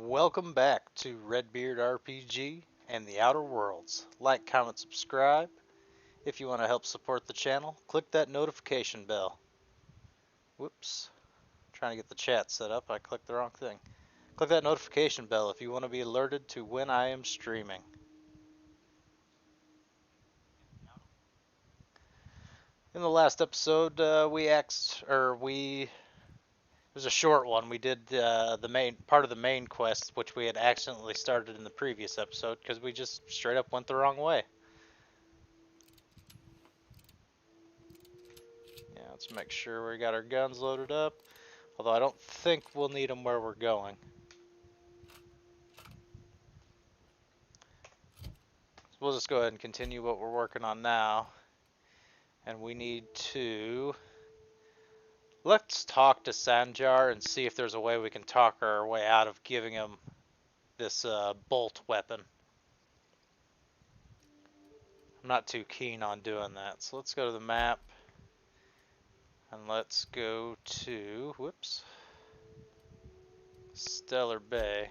Welcome back to Redbeard RPG and the Outer Worlds. Like, comment, subscribe. If you want to help support the channel, click that notification bell. Whoops. Trying to get the chat set up, I clicked the wrong thing. Click that notification bell if you want to be alerted to when I am streaming. In the last episode, it was a short one. We did the main part of the main quest, which we had accidentally started in the previous episode because we just straight up went the wrong way. Yeah, let's make sure we got our guns loaded up. Although I don't think we'll need them where we're going. So we'll just go ahead and continue what we're working on now. And we need to... Let's talk to Sanjar and see if there's a way we can talk our way out of giving him this bolt weapon. I'm not too keen on doing that. So let's go to the map. And let's go to... Whoops. Stellar Bay.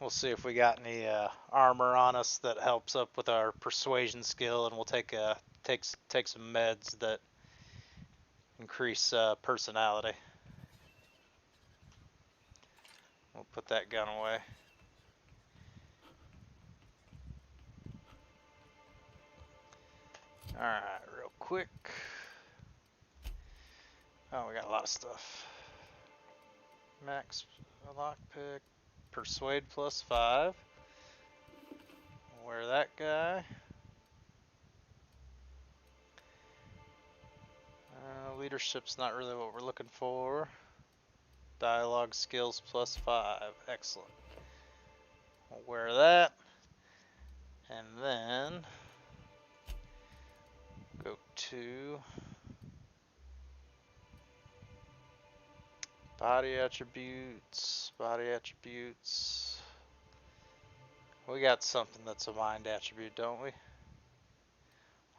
We'll see if we got any armor on us that helps up with our persuasion skill, and we'll take some meds that increase personality. We'll put that gun away. Alright, real quick. Oh, we got a lot of stuff. Max lockpick. Persuade +5. Wear that guy. Leadership's not really what we're looking for. Dialogue skills +5. Excellent. We'll wear that. And then go to body attributes. We got something that's a mind attribute, don't we?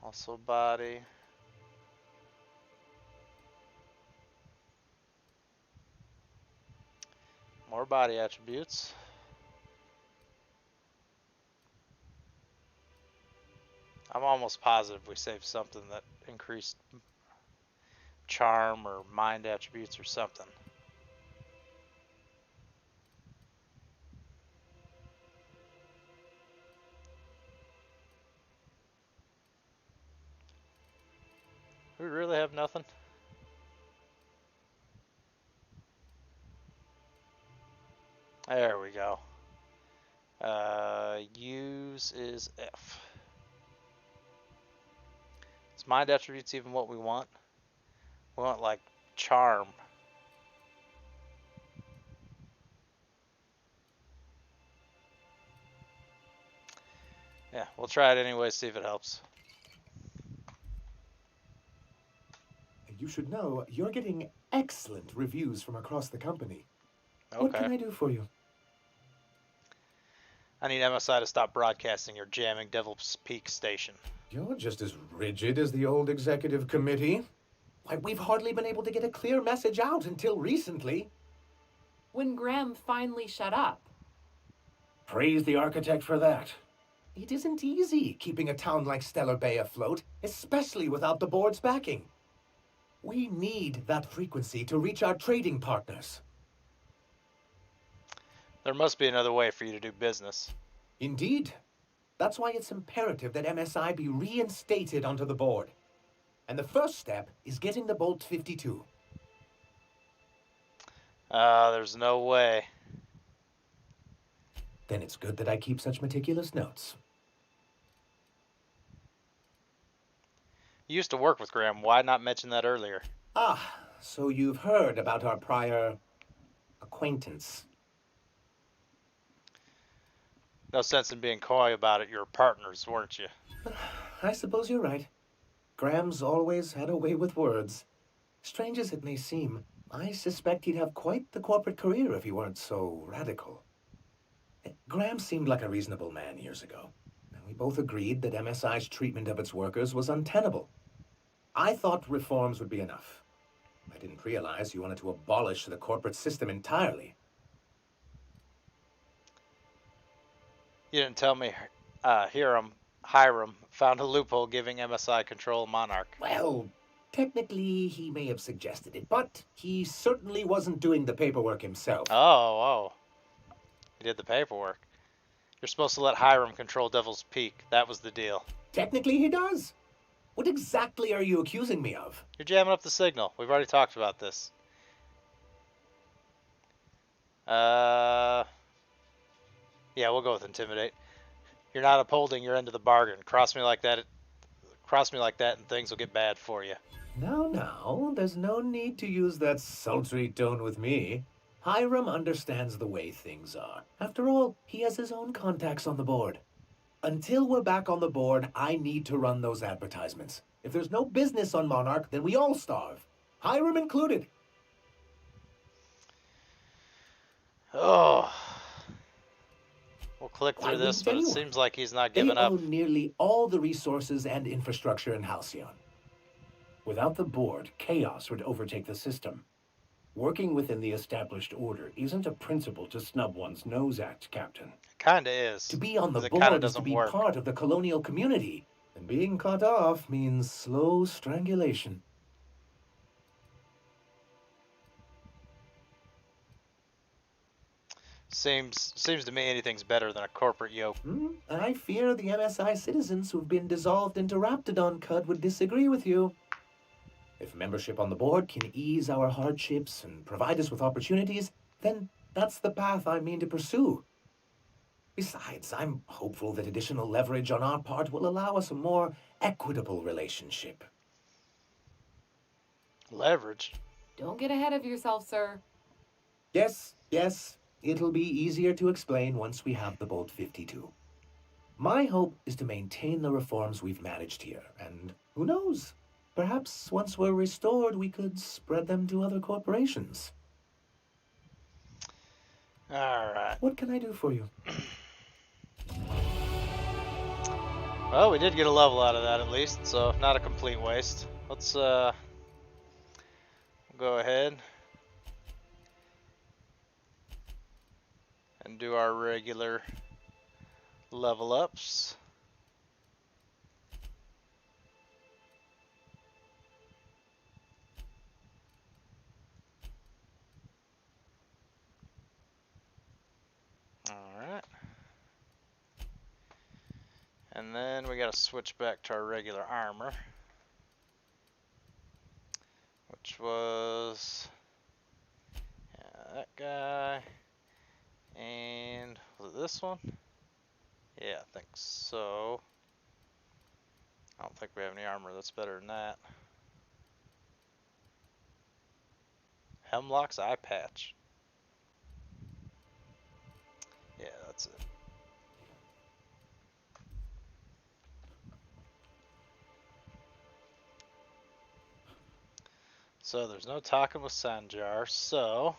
Also body. More body attributes. I'm almost positive we saved something that increased charm or mind attributes or something. We really have nothing? There we go. Use is F. Is mind attributes even what we want? We want like charm. Yeah, we'll try it anyway, see if it helps. You should know you're getting excellent reviews from across the company. Okay. What can I do for you? I need MSI to stop broadcasting your jamming Devil's Peak station. You're just as rigid as the old executive committee. Why, we've hardly been able to get a clear message out until recently. When Graham finally shut up. Praise the architect for that. It isn't easy keeping a town like Stellar Bay afloat, especially without the board's backing. We need that frequency to reach our trading partners. There must be another way for you to do business. Indeed. That's why it's imperative that MSI be reinstated onto the board. And the first step is getting the Bolt 52. There's no way. Then it's good that I keep such meticulous notes. You used to work with Graham. Why not mention that earlier? Ah, so you've heard about our prior acquaintance. No sense in being coy about it. You were partners, weren't you? I suppose you're right. Graham's always had a way with words. Strange as it may seem, I suspect he'd have quite the corporate career if he weren't so radical. Graham seemed like a reasonable man years ago. We both agreed that MSI's treatment of its workers was untenable. I thought reforms would be enough. I didn't realize you wanted to abolish the corporate system entirely. You didn't tell me Hiram found a loophole giving MSI control of Monarch. Well, technically, he may have suggested it, but he certainly wasn't doing the paperwork himself. Oh. He did the paperwork. You're supposed to let Hiram control Devil's Peak. That was the deal. Technically, he does. What exactly are you accusing me of? You're jamming up the signal. We've already talked about this. Yeah, we'll go with intimidate. You're not upholding your end of the bargain. Cross me like that, and things will get bad for you. Now, there's no need to use that sultry tone with me. Hiram understands the way things are. After all, he has his own contacts on the board. Until we're back on the board, I need to run those advertisements. If there's no business on Monarch, then we all starve. Hiram included. Oh. We'll click through this, but it seems like he's not giving up. They own nearly all the resources and infrastructure in Halcyon. Without the board, chaos would overtake the system. Working within the established order isn't a principle to snub one's nose at, Captain. Kinda is. To be on the board is to be part of the colonial community, and being cut off means slow strangulation. Seems to me anything's better than a corporate yoke. I fear the MSI citizens who've been dissolved into Raptidon Cud would disagree with you. If membership on the board can ease our hardships and provide us with opportunities, then that's the path I mean to pursue. Besides, I'm hopeful that additional leverage on our part will allow us a more equitable relationship. Leverage? Don't get ahead of yourself, sir. Yes. It'll be easier to explain once we have the Bolt 52. My hope is to maintain the reforms we've managed here, and who knows? Perhaps once we're restored, we could spread them to other corporations. Alright. What can I do for you? Well, we did get a level out of that at least, so not a complete waste. Let's go ahead and do our regular level ups. Alright. And then we gotta switch back to our regular armor, which was that guy, and was it this one? Yeah, I think so. I don't think we have any armor that's better than that. Hemlock's eye patch. Yeah, that's it. So there's no talking with Sanjar, so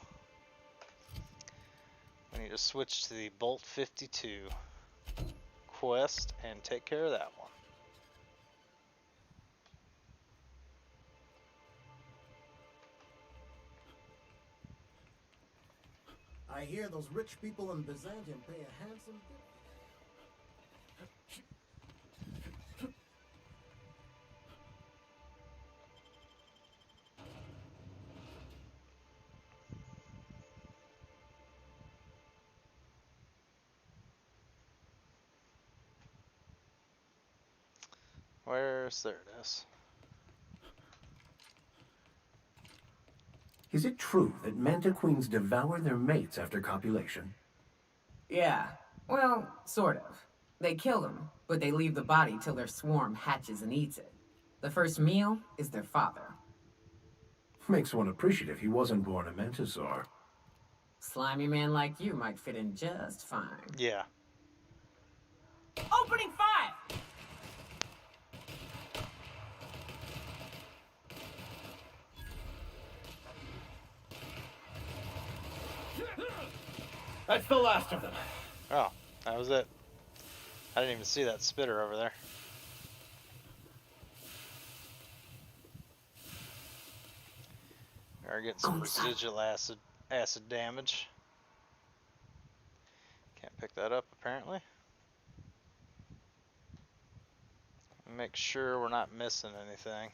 we need to switch to the Bolt 52 quest and take care of that one. I hear those rich people in Byzantium pay a handsome There it is. Is it true that manta queens devour their mates after copulation? Yeah, well, sort of. They kill them, but they leave the body till their swarm hatches and eats it. The first meal is their father. Makes one appreciative he wasn't born a Mentosaur. Slimy man like you might fit in just fine. Yeah. Opening fire! That's the last of them. Oh, that was it. I didn't even see that spitter over there. We're getting some Oh, son. residual acid damage. Can't pick that up apparently. Make sure we're not missing anything.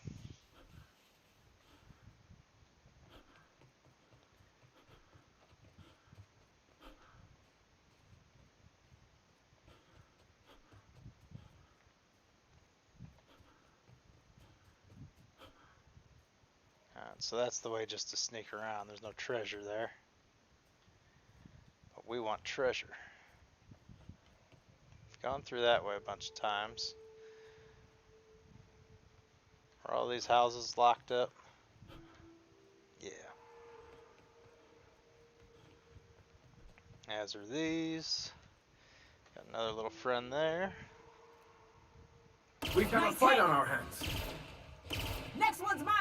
Alright, so that's the way just to sneak around. There's no treasure there. But we want treasure. We've gone through that way a bunch of times. Are all these houses locked up? Yeah. As are these. Got another little friend there. We've got a fight on our hands. Next one's mine.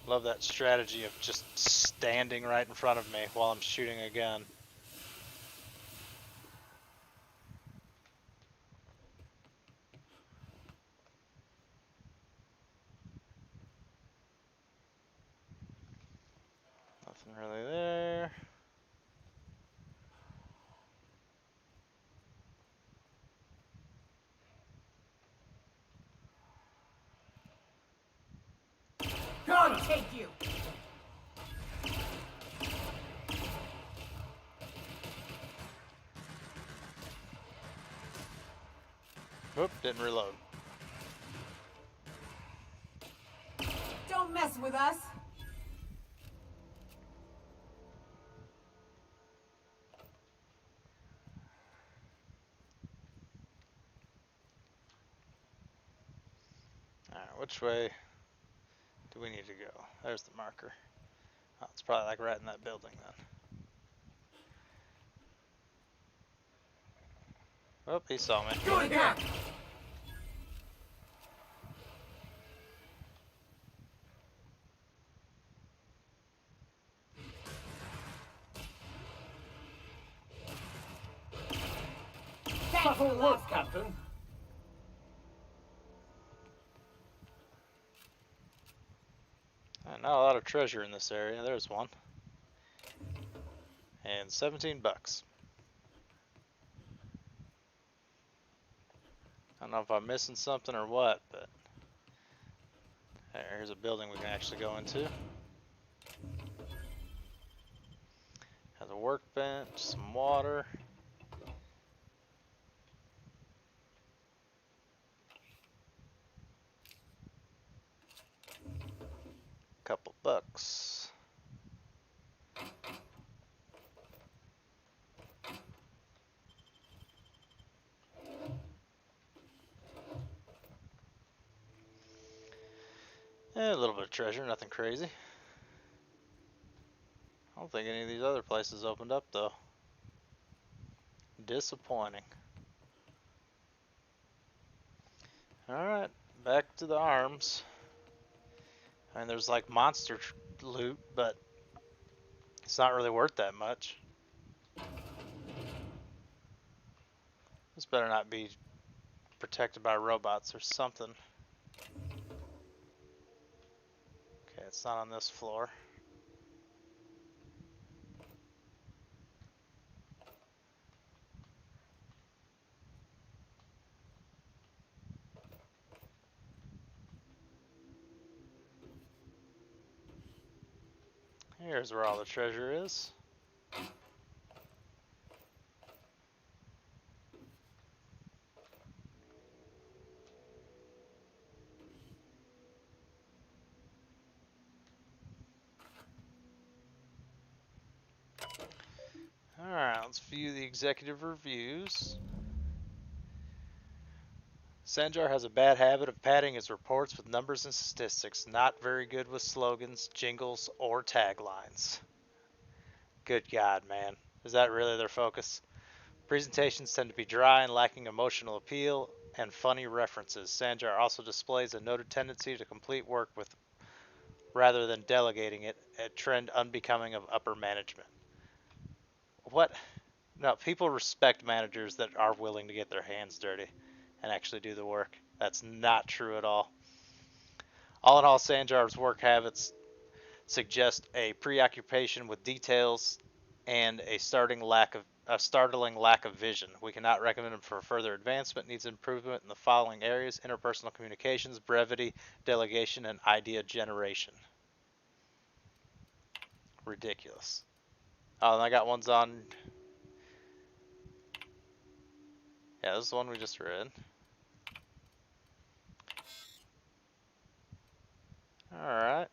Love that strategy of just standing right in front of me while I'm shooting a gun. Nothing really there. I'll take you. Oop, didn't reload. Don't mess with us. Alright, which way do we need to go? There's the marker. Oh, it's probably like right in that building then. Oh, he saw me. Good here. Subtle work, Captain. Not a lot of treasure in this area. There's one. And 17 bucks. I don't know if I'm missing something or what, but here's a building we can actually go into. Has a workbench, some water. Couple bucks. A little bit of treasure, nothing crazy. I don't think any of these other places opened up though. Disappointing. Alright, back to the arms. I mean, there's like monster loot, but it's not really worth that much. This better not be protected by robots or something. Okay, it's not on this floor. Here's where all the treasure is. Alright, let's view the executive reviews. Sanjar has a bad habit of padding his reports with numbers and statistics, not very good with slogans, jingles, or taglines. Good God, man. Is that really their focus? Presentations tend to be dry and lacking emotional appeal and funny references. Sanjar also displays a noted tendency to complete work with rather than delegating it, a trend unbecoming of upper management. What? No, people respect managers that are willing to get their hands dirty and actually do the work. That's not true at all. All in all, Sanjar's work habits suggest a preoccupation with details and a startling lack of vision. We cannot recommend him for further advancement. Needs improvement in the following areas: interpersonal communications, brevity, delegation, and idea generation. Ridiculous. Oh, and I got ones on. Yeah, this is the one we just read. Alright.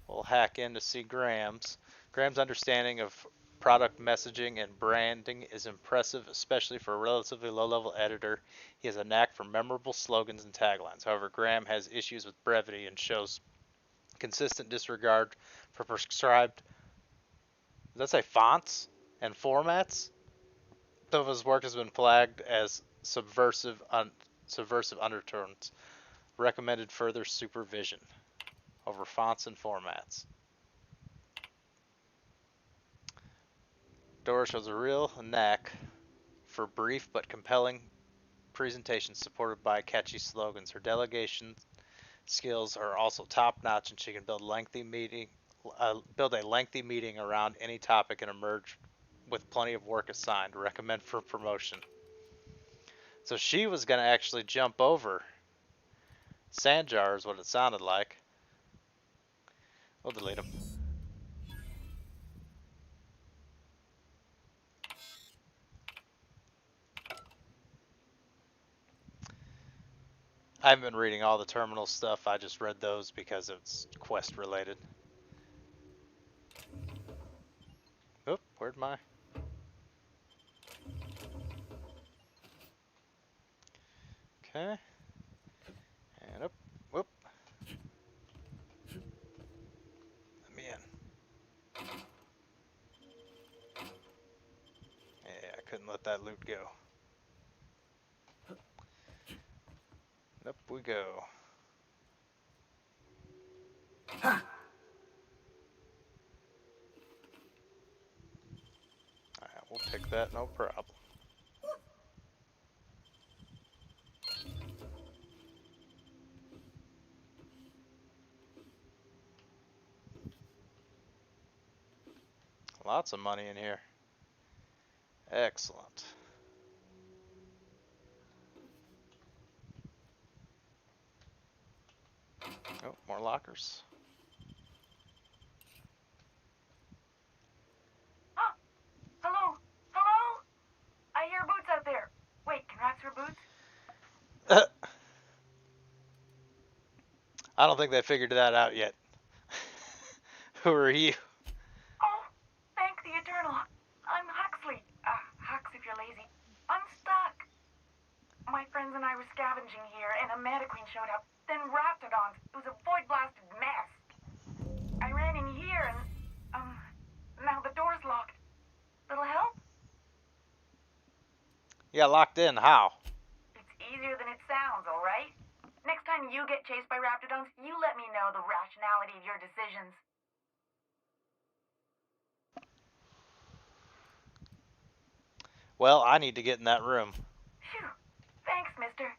We'll hack in to see Graham's. Graham's understanding of product messaging and branding is impressive, especially for a relatively low-level editor. He has a knack for memorable slogans and taglines. However, Graham has issues with brevity and shows consistent disregard for prescribed, does that say fonts and formats? Some of his work has been flagged as subversive undertones. Recommended further supervision over fonts and formats. Dora shows a real knack for brief but compelling presentations supported by catchy slogans. Her delegation skills are also top-notch, and she can build a lengthy meeting around any topic and emerge with plenty of work assigned. Recommend for promotion. So she was going to actually jump over Sanjar is what it sounded like. We'll delete him. I haven't been reading all the terminal stuff. I just read those because it's quest related. Oop, where'd my... Okay. And up. Whoop. Let me in. Yeah, I couldn't let that loot go. Up we go. Ha! Alright, we'll pick that, no problem. Lots of money in here. Excellent. Oh, more lockers. Huh? Hello? Hello? I hear boots out there. Wait, can rats hear boots? I don't think they figured that out yet. Who are you? Oh, thank the Eternal. I'm Huxley. Hux if you're lazy. I'm stuck. My friends and I were scavenging here, and a Meta Queen showed up. Then Raptidons. It was a void-blasted mess. I ran in here, and, now the door's locked. Little help? You got locked in, how? It's easier than it sounds, all right? Next time you get chased by Raptidons, you let me know the rationality of your decisions. Well, I need to get in that room. Phew. Thanks, mister.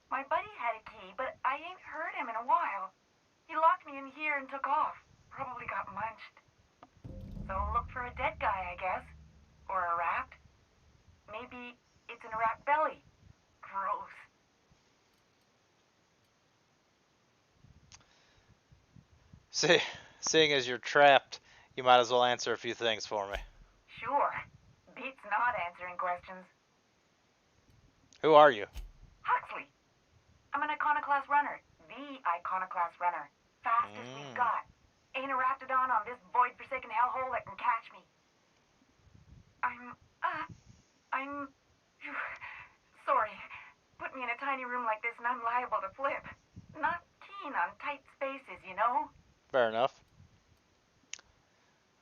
My buddy had a key, but I ain't heard him in a while. He locked me in here and took off. Probably got munched. So look for a dead guy, I guess. Or a rat. Maybe it's in a rat belly. Gross. Seeing as you're trapped, you might as well answer a few things for me. Sure. Beats not answering questions. Who are you? Huxley. I'm an Iconoclast runner. The Iconoclast runner. Fastest we've got. Ain't a Raptidon on this void-forsaken hellhole that can catch me. I'm... Sorry. Put me in a tiny room like this and I'm liable to flip. Not keen on tight spaces, you know? Fair enough.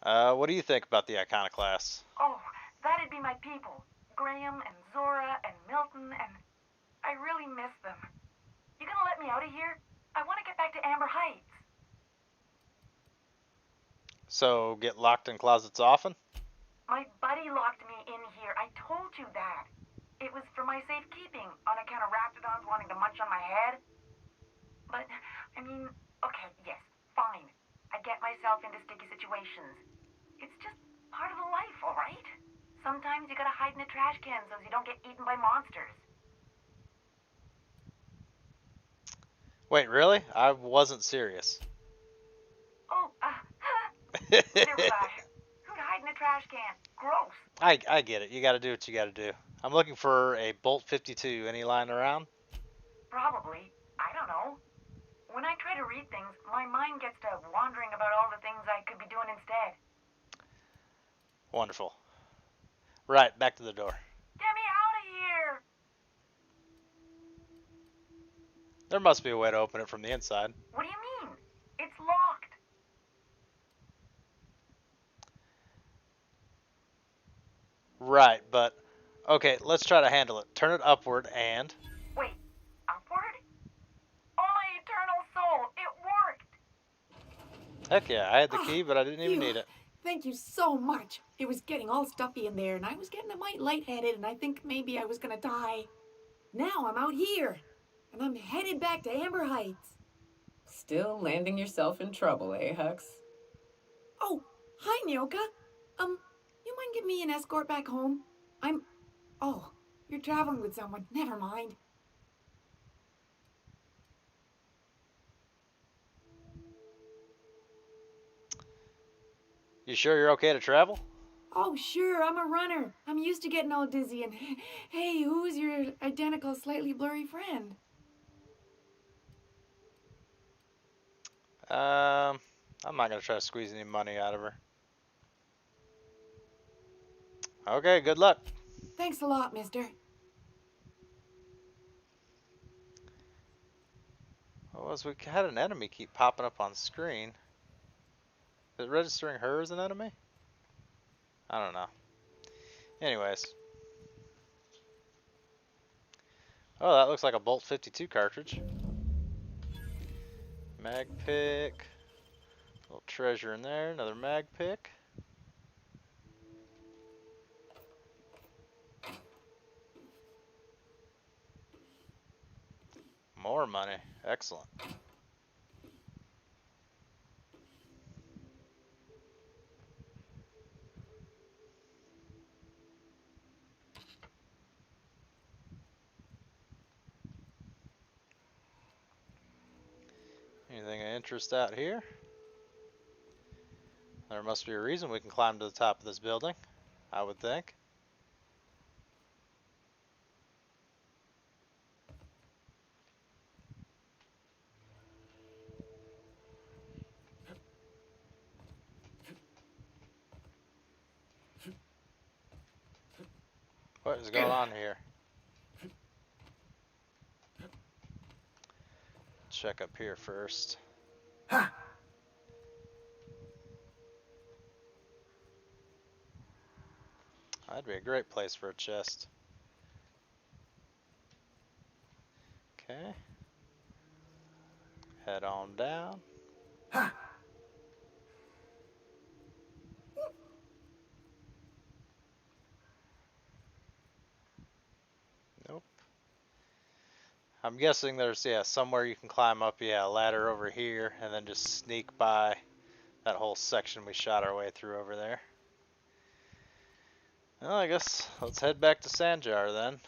What do you think about the Iconoclasts? Oh, that'd be my people. Graham and Zora and Milton and... I really miss them. You gonna let me out of here? I want to get back to Amber Heights. So, get locked in closets often? My buddy locked me in here. I told you that. It was for my safekeeping. on account of raptidons wanting to munch on my head. But, I mean, okay, yes, fine. I get myself into sticky situations. It's just part of the life, alright? Sometimes you gotta hide in a trash can so you don't get eaten by monsters. Wait, really? I wasn't serious. Oh, nearby. Who'd hide in a trash can? Gross. I get it. You gotta do what you gotta do. I'm looking for a Bolt 52. Any lying around? Probably. I don't know. When I try to read things, my mind gets to wandering about all the things I could be doing instead. Wonderful. Right, back to the door. Get me out of here! There must be a way to open it from the inside. What do you mean? It's locked. Right, but okay, let's try to handle it. Turn it upward and Wait, upward? Oh, my eternal soul, it worked! heck yeah, I had the key, but I didn't even Phew. need it. Thank you so much. It was getting all stuffy in there, and I was getting a mite lightheaded, and I think maybe I was gonna die. Now I'm out here, and I'm headed back to Amber Heights. Still landing yourself in trouble, eh, Hux? Oh, hi, Nyoka. You mind giving me an escort back home? Oh, you're traveling with someone. Never mind. You sure you're okay to travel? Oh, sure, I'm a runner. I'm used to getting all dizzy, and hey, who's your identical, slightly blurry friend? I'm not gonna try to squeeze any money out of her. Okay, good luck. Thanks a lot, mister. What was we had an enemy keep popping up on screen. Is it registering her as an enemy? I don't know. Anyways. Oh, that looks like a Bolt 52 cartridge. Mag pick. Little treasure in there. Another mag pick. More money. Excellent. Anything of interest out here? There must be a reason we can climb to the top of this building, I would think. What is going on here? Check up here first. That'd be a great place for a chest. Okay. Head on down. Nope. I'm guessing there's, yeah, somewhere you can climb up, yeah, a ladder over here, and then just sneak by that whole section we shot our way through over there. Well, I guess let's head back to Sanjar then.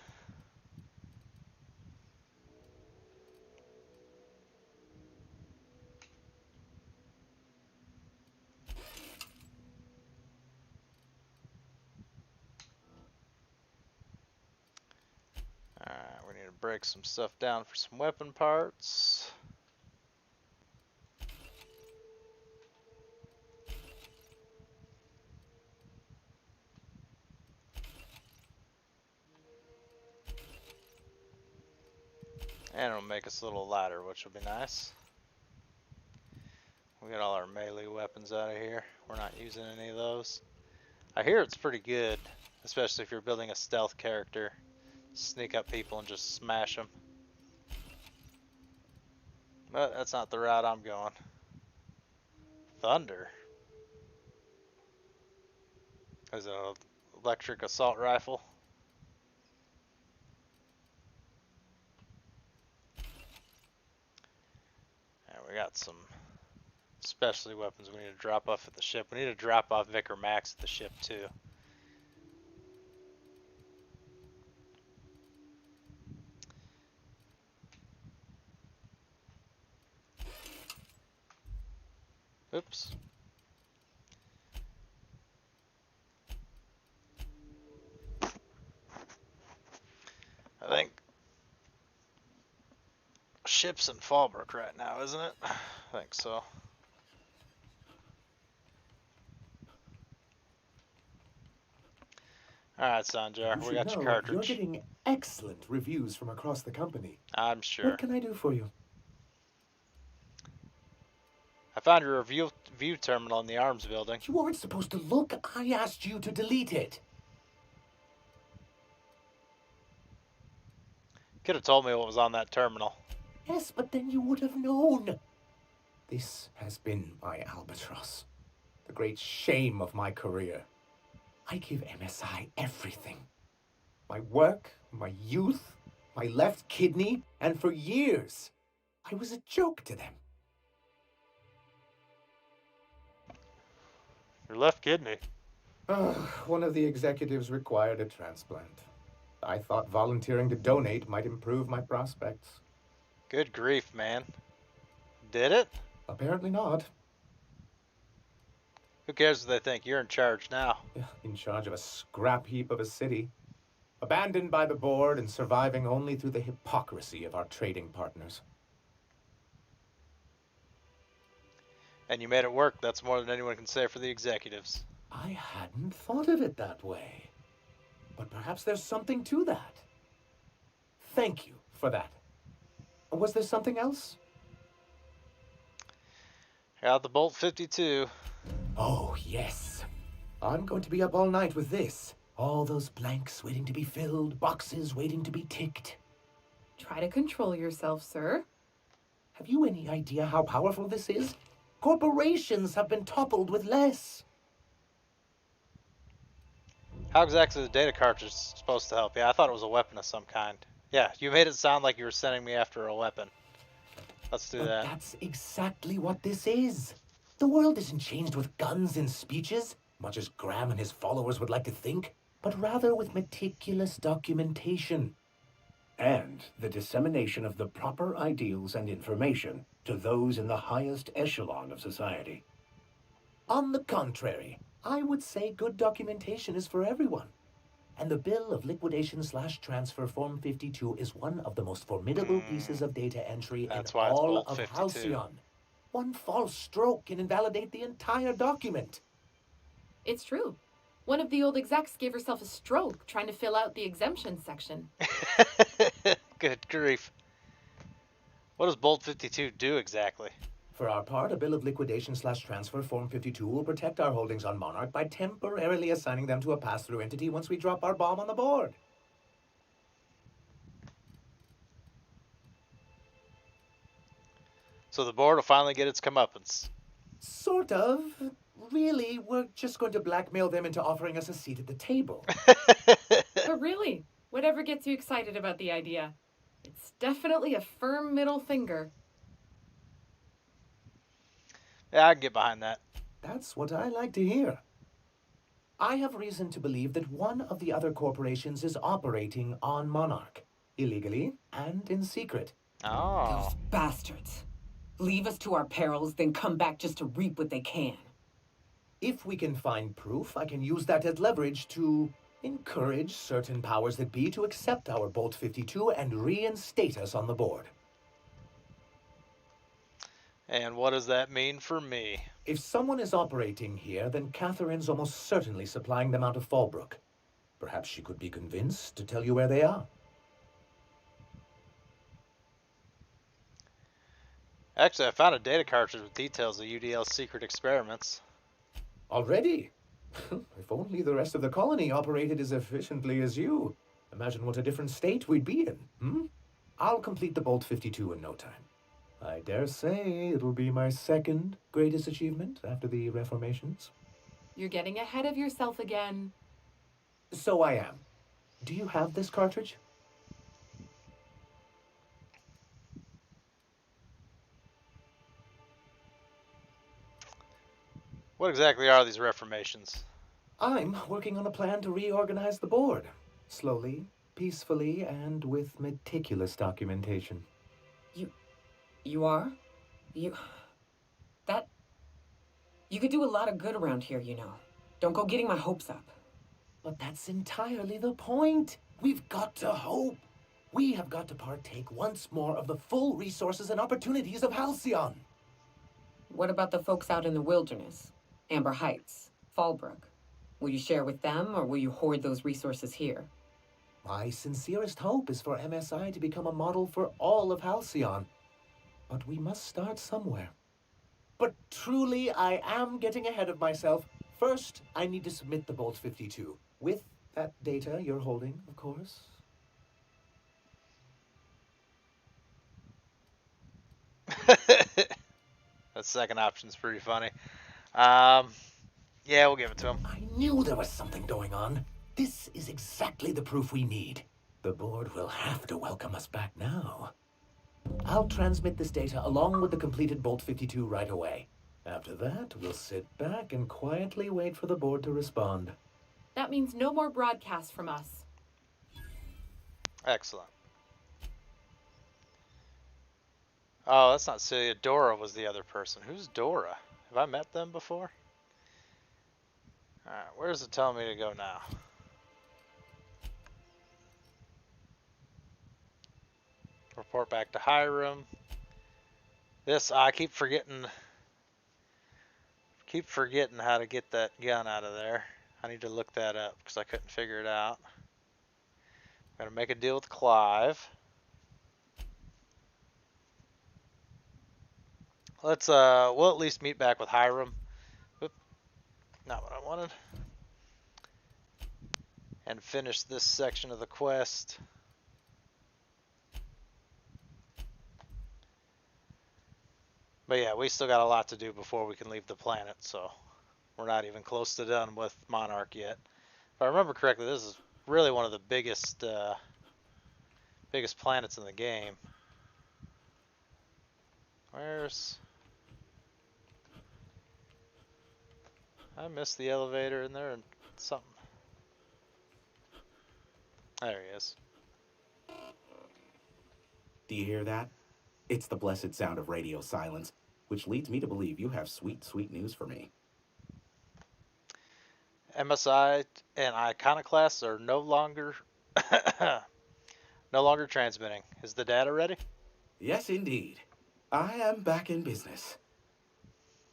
Alright, we need to break some stuff down for some weapon parts. And it'll make us a little ladder, which will be nice. We got all our melee weapons out of here. We're not using any of those. I hear it's pretty good, especially if you're building a stealth character. Sneak up people and just smash them. But that's not the route I'm going. Thunder. Is it an electric assault rifle? got some specialty weapons we need to drop off at the ship. We need to drop off Vicar Max at the ship too. Oops. I think ship's in Fallbrook right now, isn't it? I think so. Alright, Sanjar, You we should got your know you're cartridge. getting excellent reviews from across the company. I'm sure. What can I do for you? I found your view terminal in the arms building. You weren't supposed to look. I asked you to delete it. Could have told me what was on that terminal. Yes, but then you would have known. This has been my albatross. The great shame of my career. I give MSI everything. My work, my youth, my left kidney, and for years, I was a joke to them. Your left kidney. One of the executives required a transplant. I thought volunteering to donate might improve my prospects. Good grief, man. Did it? Apparently not. Who cares what they think? You're in charge now. In charge of a scrap heap of a city. Abandoned by the board and surviving only through the hypocrisy of our trading partners. And you made it work. That's more than anyone can say for the executives. I hadn't thought of it that way. But perhaps there's something to that. Thank you for that. Was there something else? Got the Bolt 52. Oh, yes. I'm going to be up all night with this. All those blanks waiting to be filled, boxes waiting to be ticked. Try to control yourself, sir. Have you any idea how powerful this is? Corporations have been toppled with less. How exactly is the data cartridge supposed to help? Yeah, I thought it was a weapon of some kind. Yeah, you made it sound like you were sending me after a weapon. Let's do But that. that's exactly what this is. The world isn't changed with guns and speeches, much as Graham and his followers would like to think, but rather with meticulous documentation. And the dissemination of the proper ideals and information to those in the highest echelon of society. On the contrary, I would say good documentation is for everyone. And the bill of liquidation/transfer Form 52 is one of the most formidable pieces of data entry in That's why it's all Bolt of 52. Halcyon. One false stroke can invalidate the entire document. It's true. One of the old execs gave herself a stroke trying to fill out the exemption section. Good grief. What does Bolt 52 do exactly? For our part, a bill of liquidation/transfer Form 52 will protect our holdings on Monarch by temporarily assigning them to a pass-through entity once we drop our bomb on the board. So the board will finally get its comeuppance. Sort of. Really, we're just going to blackmail them into offering us a seat at the table. But really, whatever gets you excited about the idea, it's definitely a firm middle finger. Yeah, I can get behind that. That's what I like to hear. I have reason to believe that one of the other corporations is operating on Monarch, illegally and in secret. Oh. Those bastards. Leave us to our perils, then come back just to reap what they can. If we can find proof, I can use that as leverage to encourage certain powers that be to accept our Bolt 52 and reinstate us on the board. And what does that mean for me? If someone is operating here, then Catherine's almost certainly supplying them out of Fallbrook. Perhaps she could be convinced to tell you where they are. Actually, I found a data cartridge with details of UDL's secret experiments. Already? If only the rest of the colony operated as efficiently as you. Imagine what a different state we'd be in, hmm? I'll complete the Bolt 52 in no time. I dare say it'll be my second greatest achievement after the reformations. You're getting ahead of yourself again. So I am. Do you have this cartridge? What exactly are these reformations? I'm working on a plan to reorganize the board. Slowly, peacefully, and with meticulous documentation. You are? You. That. You could do a lot of good around here, you know. Don't go getting my hopes up. But that's entirely the point. We've got to hope. We have got to partake once more of the full resources and opportunities of Halcyon. What about the folks out in the wilderness? Amber Heights, Fallbrook. Will you share with them, or will you hoard those resources here? My sincerest hope is for MSI to become a model for all of Halcyon. But we must start somewhere. But truly, I am getting ahead of myself. First, I need to submit the Bolt 52. With that data you're holding, of course. That second option's pretty funny. Yeah, we'll give it to him. I knew there was something going on. This is exactly the proof we need. The board will have to welcome us back now. I'll transmit this data along with the completed Bolt 52 right away. After that, we'll sit back and quietly wait for the board to respond. That means no more broadcasts from us. Excellent. Oh, that's not Celia. Dora was the other person. Who's Dora? Have I met them before? Alright, where's it telling me to go now? Report back to Hiram. This, I keep forgetting how to get that gun out of there. I need to look that up because I couldn't figure it out. Gotta make a deal with Clive. Let's we'll at least meet back with Hiram. Oop, not what I wanted. And finish this section of the quest. But yeah, we still got a lot to do before we can leave the planet, so we're not even close to done with Monarch yet. If I remember correctly, this is really one of the biggest planets in the game. Where's... I missed the elevator in there and something. There he is. Do you hear that? It's the blessed sound of radio silence, which leads me to believe you have sweet, sweet news for me. MSI and Iconoclast are no longer transmitting. Is the data ready? Yes, indeed. I am back in business.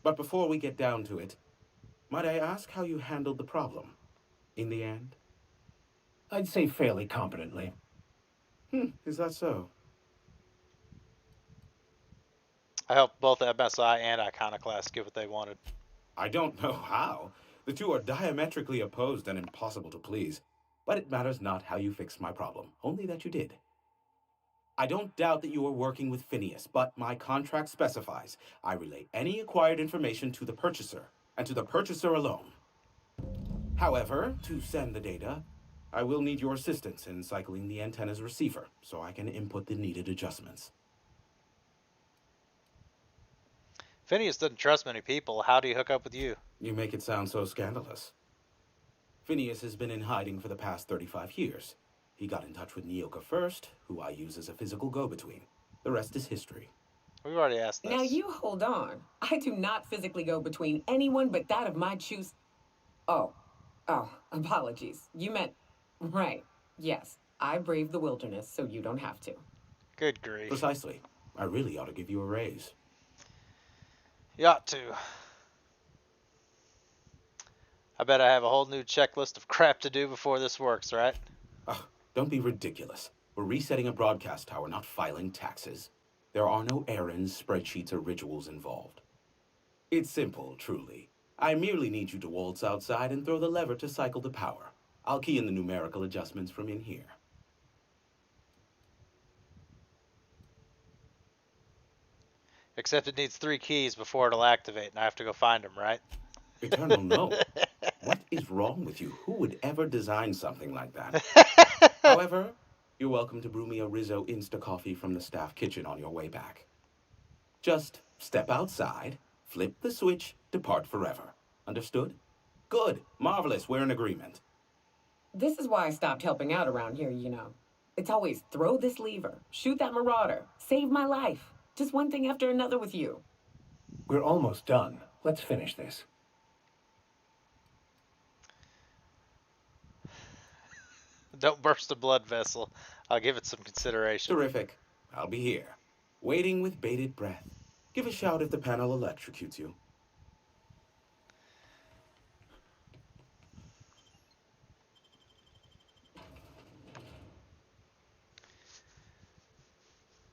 But before we get down to it, might I ask how you handled the problem in the end? I'd say fairly competently. Is that so? I hope both MSI and Iconoclast get what they wanted. I don't know how. The two are diametrically opposed and impossible to please. But it matters not how you fixed my problem, only that you did. I don't doubt that you are working with Phineas, but my contract specifies I relay any acquired information to the purchaser, and to the purchaser alone. However, to send the data, I will need your assistance in cycling the antenna's receiver, so I can input the needed adjustments. Phineas doesn't trust many people. How do you hook up with you? You make it sound so scandalous. Phineas has been in hiding for the past 35 years. He got in touch with Nyoka first, who I use as a physical go-between. The rest is history. We've already asked this. Now you hold on. I do not physically go between anyone but that of my choose. Oh, apologies. You meant, right. Yes, I braved the wilderness, so you don't have to. Good grief. Precisely. I really ought to give you a raise. You ought to. I bet I have a whole new checklist of crap to do before this works, right? Oh, don't be ridiculous. We're resetting a broadcast tower, not filing taxes. There are no errands, spreadsheets, or rituals involved. It's simple, truly. I merely need you to waltz outside and throw the lever to cycle the power. I'll key in the numerical adjustments from in here. Except it needs 3 keys before it'll activate, and I have to go find them, right? Eternal no. What is wrong with you? Who would ever design something like that? However, you're welcome to brew me a Rizzo Insta-Coffee from the staff kitchen on your way back. Just step outside, flip the switch, depart forever. Understood? Good. Marvelous. We're in agreement. This is why I stopped helping out around here, you know. It's always throw this lever, shoot that marauder, save my life. Just one thing after another with you. We're almost done. Let's finish this. Don't burst a blood vessel. I'll give it some consideration. Terrific. I'll be here, waiting with bated breath. Give a shout if the panel electrocutes you.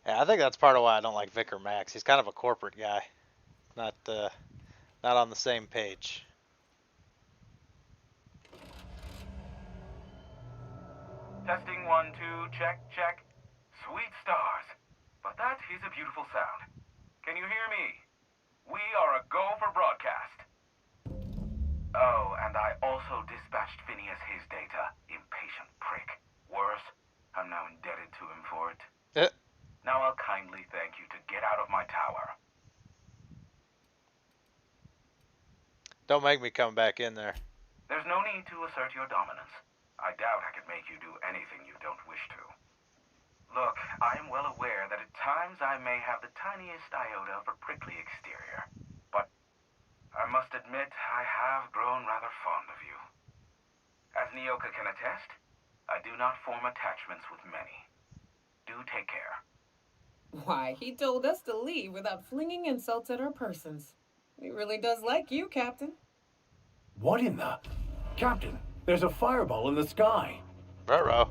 Yeah, I think that's part of why I don't like Vicar Max. He's kind of a corporate guy, not on the same page. Testing 1, 2, check, check. Sweet stars. But that is a beautiful sound. Can you hear me? We are a go for broadcast. Oh, and I also dispatched Phineas his data. Impatient prick. Worse, I'm now indebted to him for it. Now I'll kindly thank you to get out of my tower. Don't make me come back in there. There's no need to assert your dominance. I doubt I could make you do anything you don't wish to. Look, I am well aware that at times I may have the tiniest iota of a prickly exterior, but I must admit I have grown rather fond of you. As Nyoka can attest, I do not form attachments with many. Do take care. Why, he told us to leave without flinging insults at our persons. He really does like you, Captain. What in the... Captain, there's a fireball in the sky. Ruh-roh.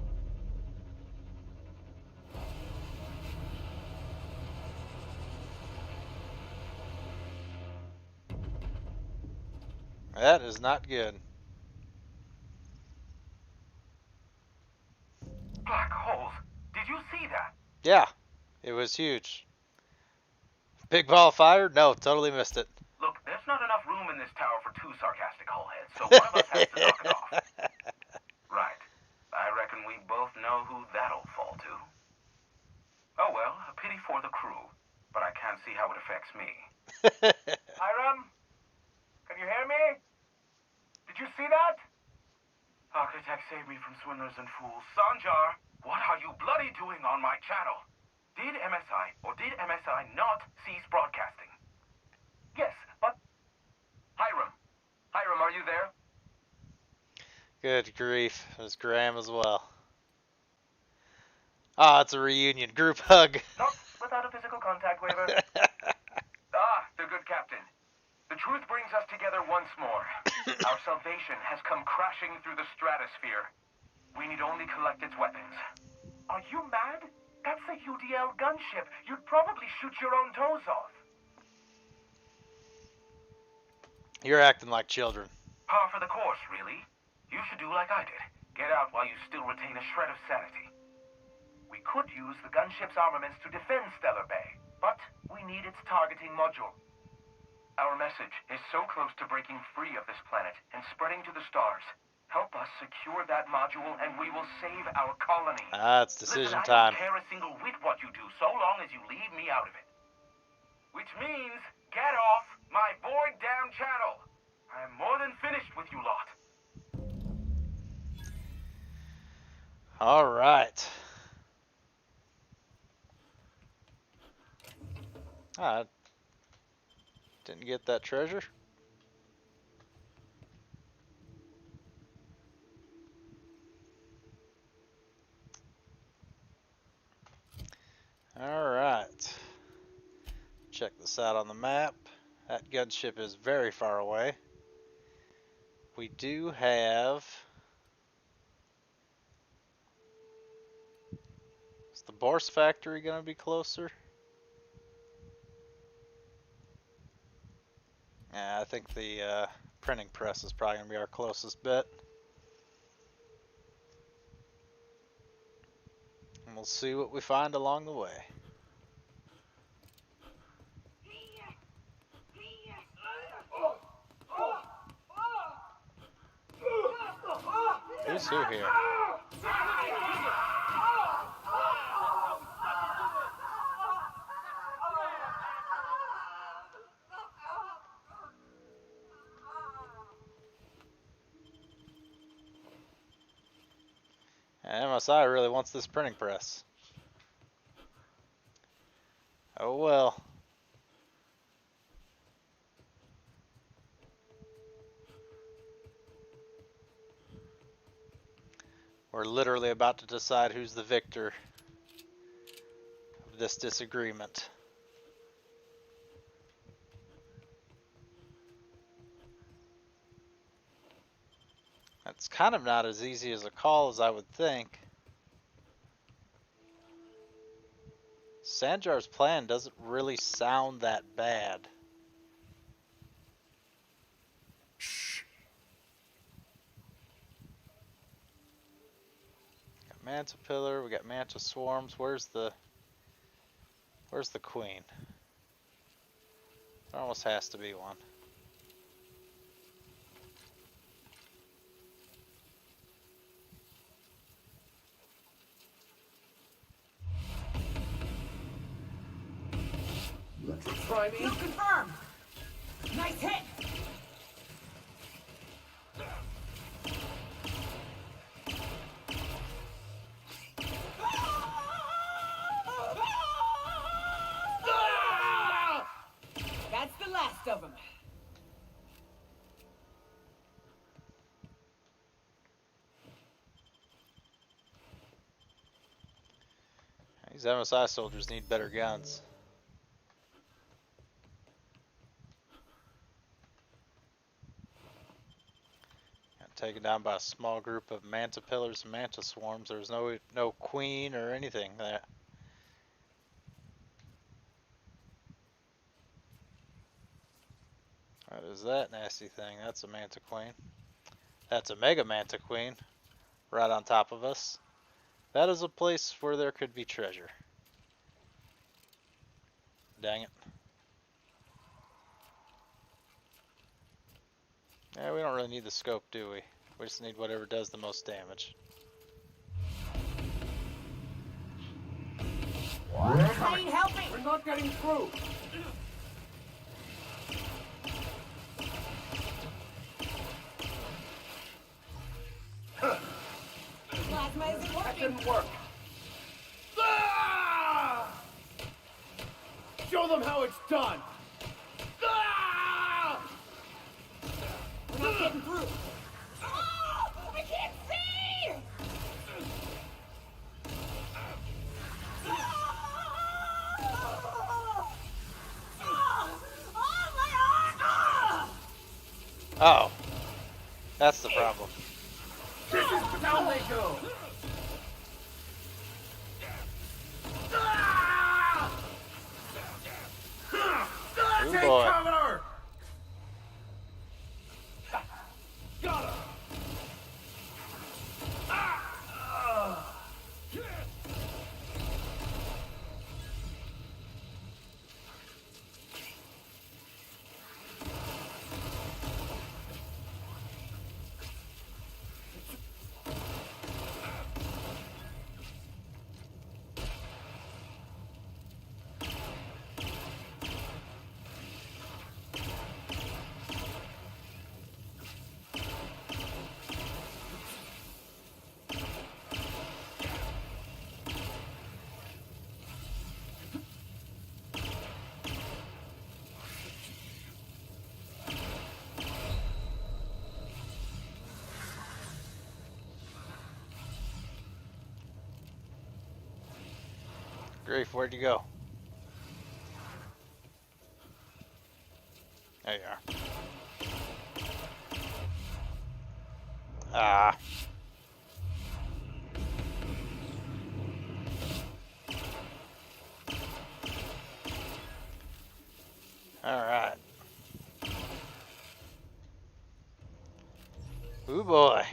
That is not good. Black holes. Did you see that? Yeah, it was huge. Big ball of fire? No, totally missed it. Look, there's not enough room in this tower for two sarcastic hullheads, so one of us has to knock it off. Right. I reckon we both know who that'll fall to. Oh well, a pity for the crew, but I can't see how it affects me. Hiram? Can you hear me? Did you see that? Architect, save me from swindlers and fools. Sanjar, what are you bloody doing on my channel? Did MSI or did MSI not cease broadcasting? Yes, but... Hiram, are you there? Good grief. It was Graham as well. Ah, it's a reunion. Group hug. Not without a physical contact waiver. The good captain. The truth brings us together once more. Our salvation has come crashing through the stratosphere. We need only collect its weapons. Are you mad? That's a UDL gunship. You'd probably shoot your own toes off. You're acting like children. Par for the course, really. You should do like I did. Get out while you still retain a shred of sanity. We could use the gunship's armaments to defend Stellar Bay, but we need its targeting module. Our message is so close to breaking free of this planet and spreading to the stars. Help us secure that module and we will save our colony. It's decision Listen, time. I don't care a single whit what you do, so long as you leave me out of it. Which means, get off my void down channel. I am more than finished with you lot. All right. Didn't get that treasure. All right. Check this out on the map. That gunship is very far away. We do have... Is the Bourse factory going to be closer? Yeah, I think the printing press is probably going to be our closest bet. And we'll see what we find along the way. Who's who here? MSI really wants this printing press. Oh well. We're literally about to decide who's the victor of this disagreement. That's kind of not as easy as a call as I would think. Sanjar's plan doesn't really sound that bad. Shh. Got Manta Pillar, we got Manta Swarms. Where's the queen? There almost has to be one. Try me. Kill confirmed. Nice hit. That's the last of them. These MSI soldiers need better guns. Got taken down by a small group of Manta Pillars and Manta Swarms. There's no queen or anything there. What is that nasty thing? That's a Manta Queen. That's a Mega Manta Queen right on top of us. That is a place where there could be treasure. Dang it. Yeah, we don't really need the scope, do we? We just need whatever does the most damage. I ain't helping. We're not getting through. Plasma isn't That working. didn't work. Ah! Show them how it's done. Ah! We're not getting through. Oh, I can't see! Oh, that's the problem. This is how they go. Ah! Oh Take boy. cover! Got him! Grief, where'd you go? There you are. Ah. Alright. Ooh boy.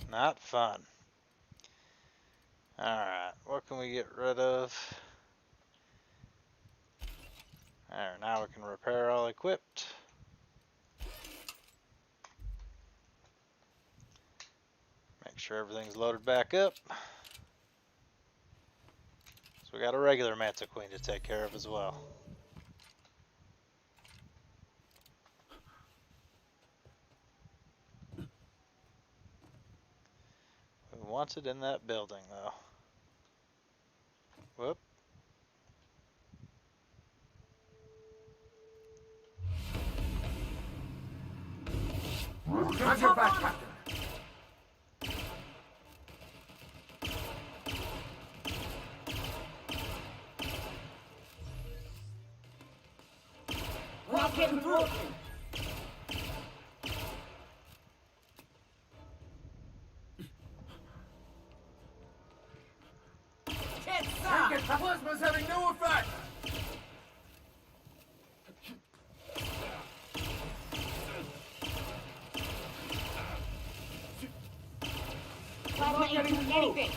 Not fun. Alright, what can we get rid of? There, now we can repair all equipped. Make sure everything's loaded back up. So we got a regular Manta Queen to take care of as well. wanted in that building, though. Whoop. Have your back, Captain. We're not getting through. Target plasma's having no effect. Not getting anything.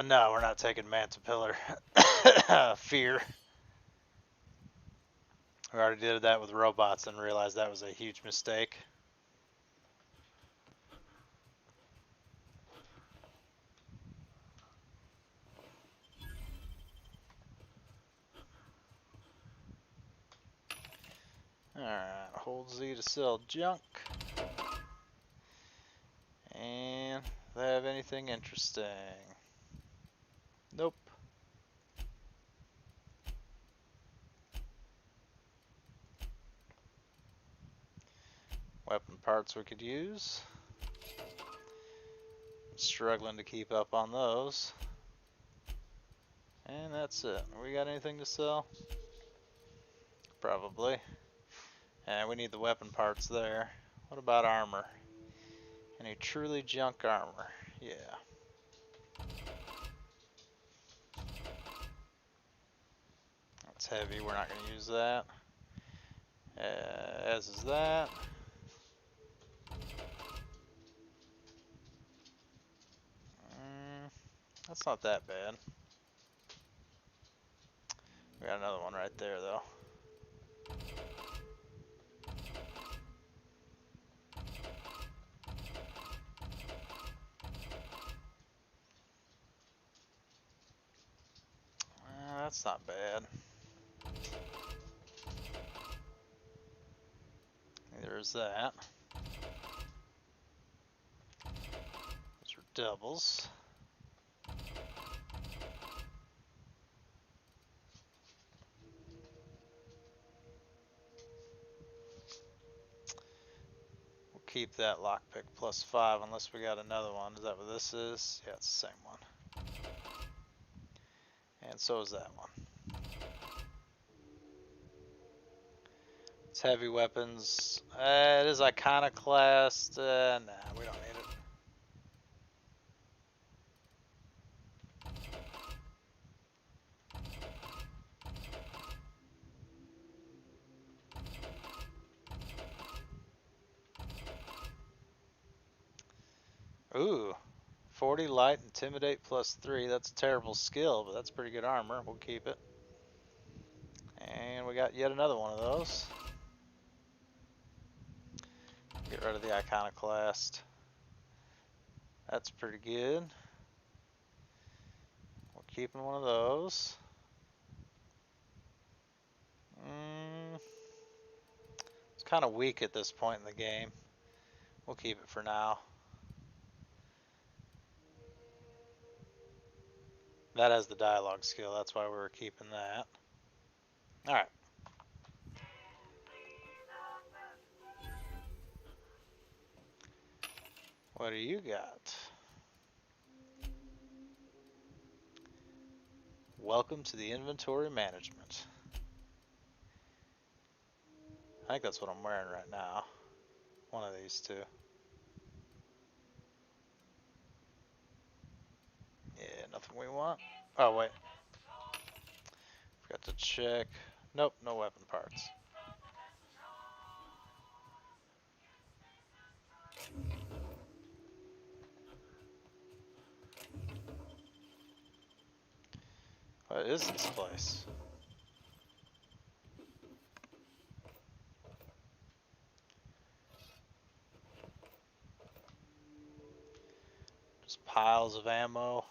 No, we're not taking Manta Pillar. Fear. We already did that with robots and realized that was a huge mistake. Alright, hold Z to sell junk. And do they have anything interesting? Nope. Weapon parts we could use. Struggling to keep up on those. And that's it. We got anything to sell? Probably. And we need the weapon parts there. What about armor? Any truly junk armor? Yeah. That's heavy, we're not going to use that. As is that. That's not that bad. We got another one right there though. That's not bad. There's that. Those are doubles. We'll keep that lockpick +5 unless we got another one. Is that what this is? Yeah, it's the same one. And so is that one. It's heavy weapons. It is iconoclast. Nah, we don't need it. Ooh. 40 light, intimidate +3. That's a terrible skill, but that's pretty good armor. We'll keep it. And we got yet another one of those. Get rid of the iconoclast. That's pretty good. We're keeping one of those. It's kind of weak at this point in the game. We'll keep it for now. That has the dialogue skill, that's why we were keeping that. Alright. What do you got? Welcome to the inventory management. I think that's what I'm wearing right now. One of these two. Yeah, nothing we want. Oh, wait. Forgot to check. Nope, no weapon parts. What is this place? piles of ammo.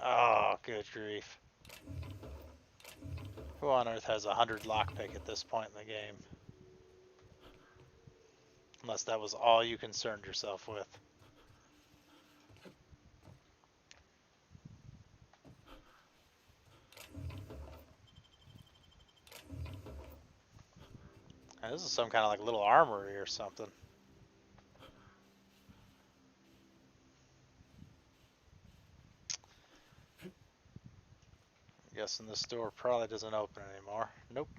Oh, good grief. Who on earth has 100 lockpick at this point in the game? Unless that was all you concerned yourself with. Now, this is some kind of like little armory or something. I'm guessing this door probably doesn't open anymore. Nope.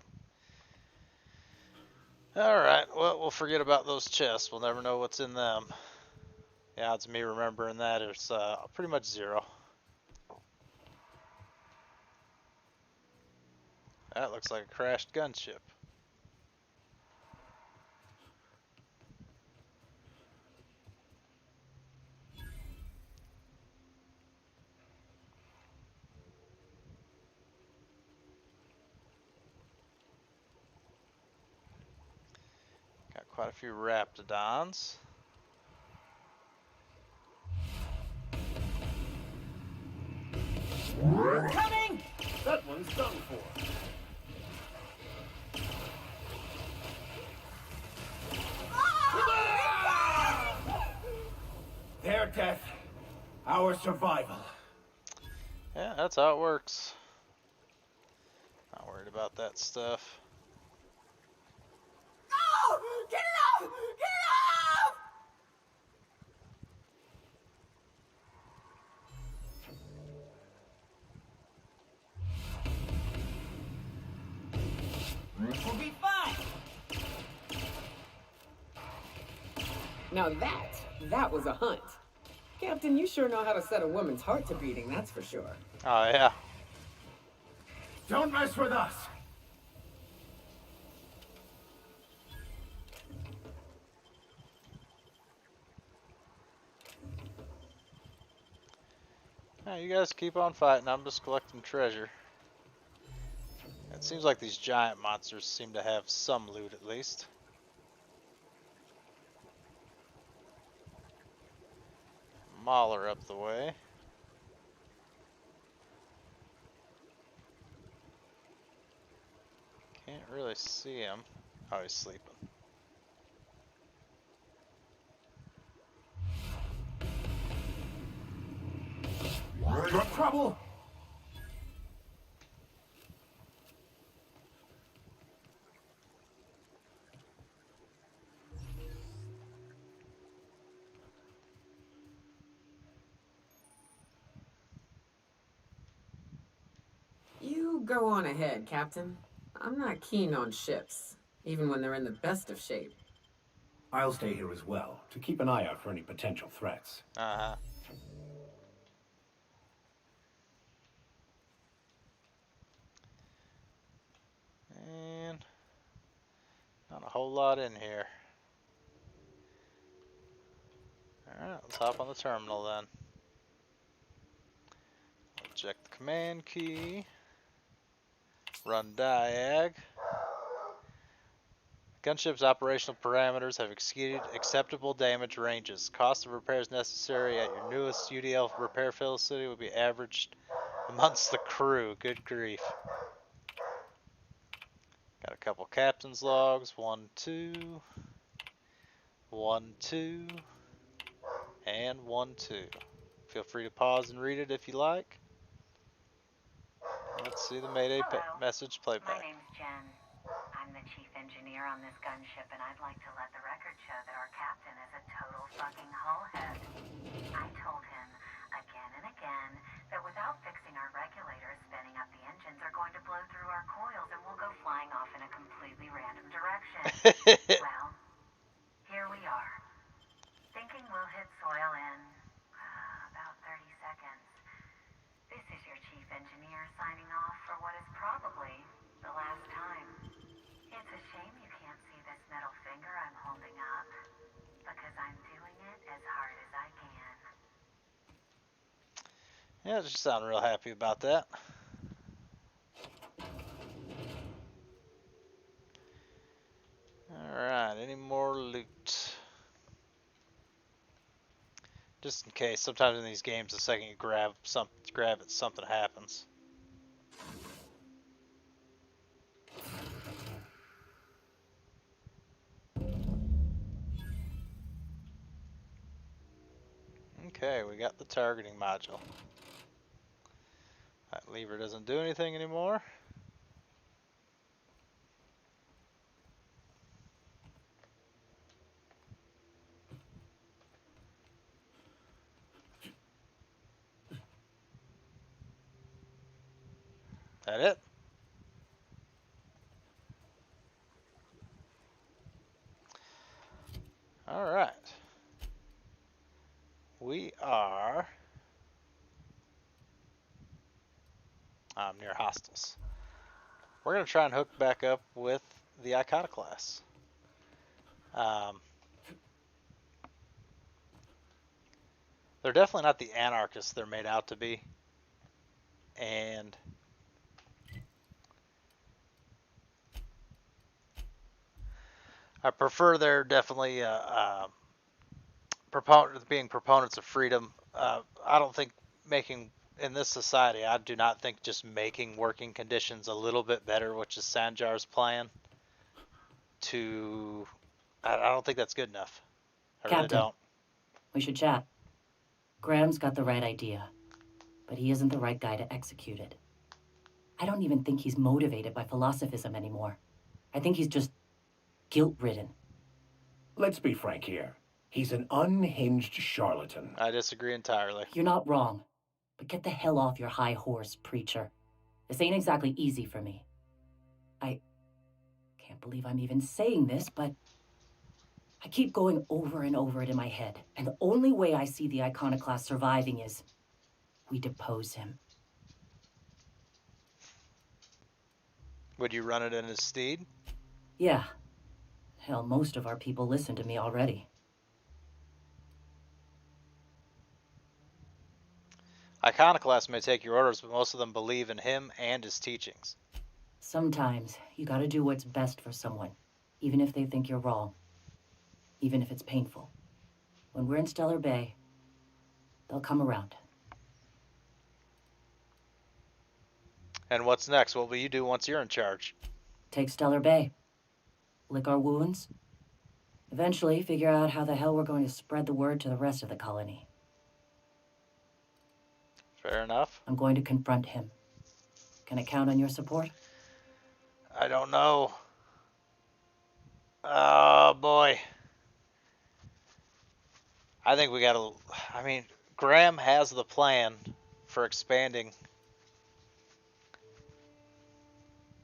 Alright, well, we'll forget about those chests. We'll never know what's in them. The odds of me remembering that is pretty much 0. That looks like a crashed gunship. Got quite a few Raptidons. Coming! That one's done for. Their death, our survival. Yeah, that's how it works. Not worried about that stuff. Oh! Get it off! Get it off! We'll be fine. Now that was a hunt. Captain, you sure know how to set a woman's heart to beating, that's for sure. Oh, yeah. Don't mess with us. Yeah, you guys keep on fighting. I'm just collecting treasure. It seems like these giant monsters seem to have some loot at least. Mauler up the way. Can't really see him. Oh, he's sleeping. Got trouble? You go on ahead, Captain. I'm not keen on ships, even when they're in the best of shape. I'll stay here as well, to keep an eye out for any potential threats. Uh-huh. And not a whole lot in here. Alright, let's hop on the terminal then. We'll check the command key. Run diag. Gunship's operational parameters have exceeded acceptable damage ranges. Cost of repairs necessary at your newest UDL repair facility will be averaged amongst the crew. Good grief. Got a couple captain's logs. 1, 2. 1, 2. And 1, 2. Feel free to pause and read it if you like. Let's see the Mayday message playback. My name's Jen. I'm the chief engineer on this gunship, and I'd like to let the record show that our captain is a total fucking hullhead. I told him again and again that without fixing our regulators, spinning up the engines are going to blow through our coils and we'll go flying off in a completely random direction. Well, here we are. Thinking we'll hit soil in about 30 seconds. This is your chief engineer signing off for what is probably the last time. It's a shame you can't see this middle finger I'm holding up, because I'm doing it as hard as I can. Yeah, she sounded real happy about that. Alright, any any more loot. Just in case. Sometimes in these games, the second you grab it, something happens. Okay, we got the targeting module. That lever doesn't do anything anymore. That it? Alright. We are near hostiles. We're going to try and hook back up with the Iconoclasts. They're definitely not the anarchists they're made out to be. And I prefer they're definitely being proponents of freedom. I don't think in this society, I do not think just making working conditions a little bit better, which is Sanjar's plan, I don't think that's good enough. I really Captain, don't. we should chat. Graham's got the right idea, but he isn't the right guy to execute it. I don't even think he's motivated by philosophism anymore. I think he's just guilt-ridden. Let's be frank here. He's an unhinged charlatan. I disagree entirely. You're not wrong, but get the hell off your high horse, preacher. This ain't exactly easy for me. I can't believe I'm even saying this, but I keep going over and over it in my head, and the only way I see the Iconoclast surviving is we depose him. Would you run it in his stead? Yeah. Hell, most of our people listen to me already. Iconoclasts may take your orders, but most of them believe in him and his teachings. Sometimes you gotta do what's best for someone, even if they think you're wrong. Even if it's painful. When we're in Stellar Bay, they'll come around. And what's next? What will you do once you're in charge? Take Stellar Bay. Lick our wounds. Eventually, figure out how the hell we're going to spread the word to the rest of the colony. Fair enough. I'm going to confront him. Can I count on your support? I don't know. Oh, boy. I think we gotta... I mean, Graham has the plan for expanding.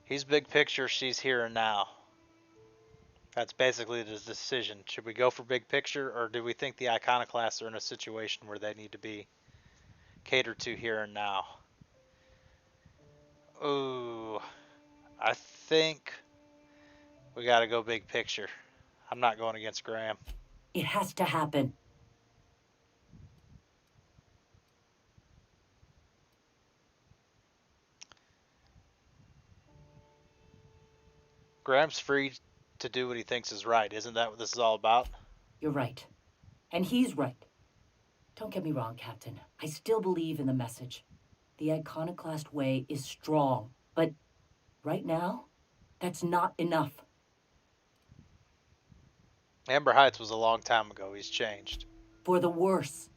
He's big picture, she's here and now. That's basically the decision. Should we go for big picture, or do we think the Iconoclasts are in a situation where they need to be catered to here and now? Ooh, I think we gotta go big picture. I'm not going against Graham. It has to happen. Graham's free to do what he thinks is right. Isn't that what this is all about? You're right. And he's right. Don't get me wrong, Captain. I still believe in the message. The Iconoclast way is strong, but right now, that's not enough. Amber Heights was a long time ago. He's changed. For the worse.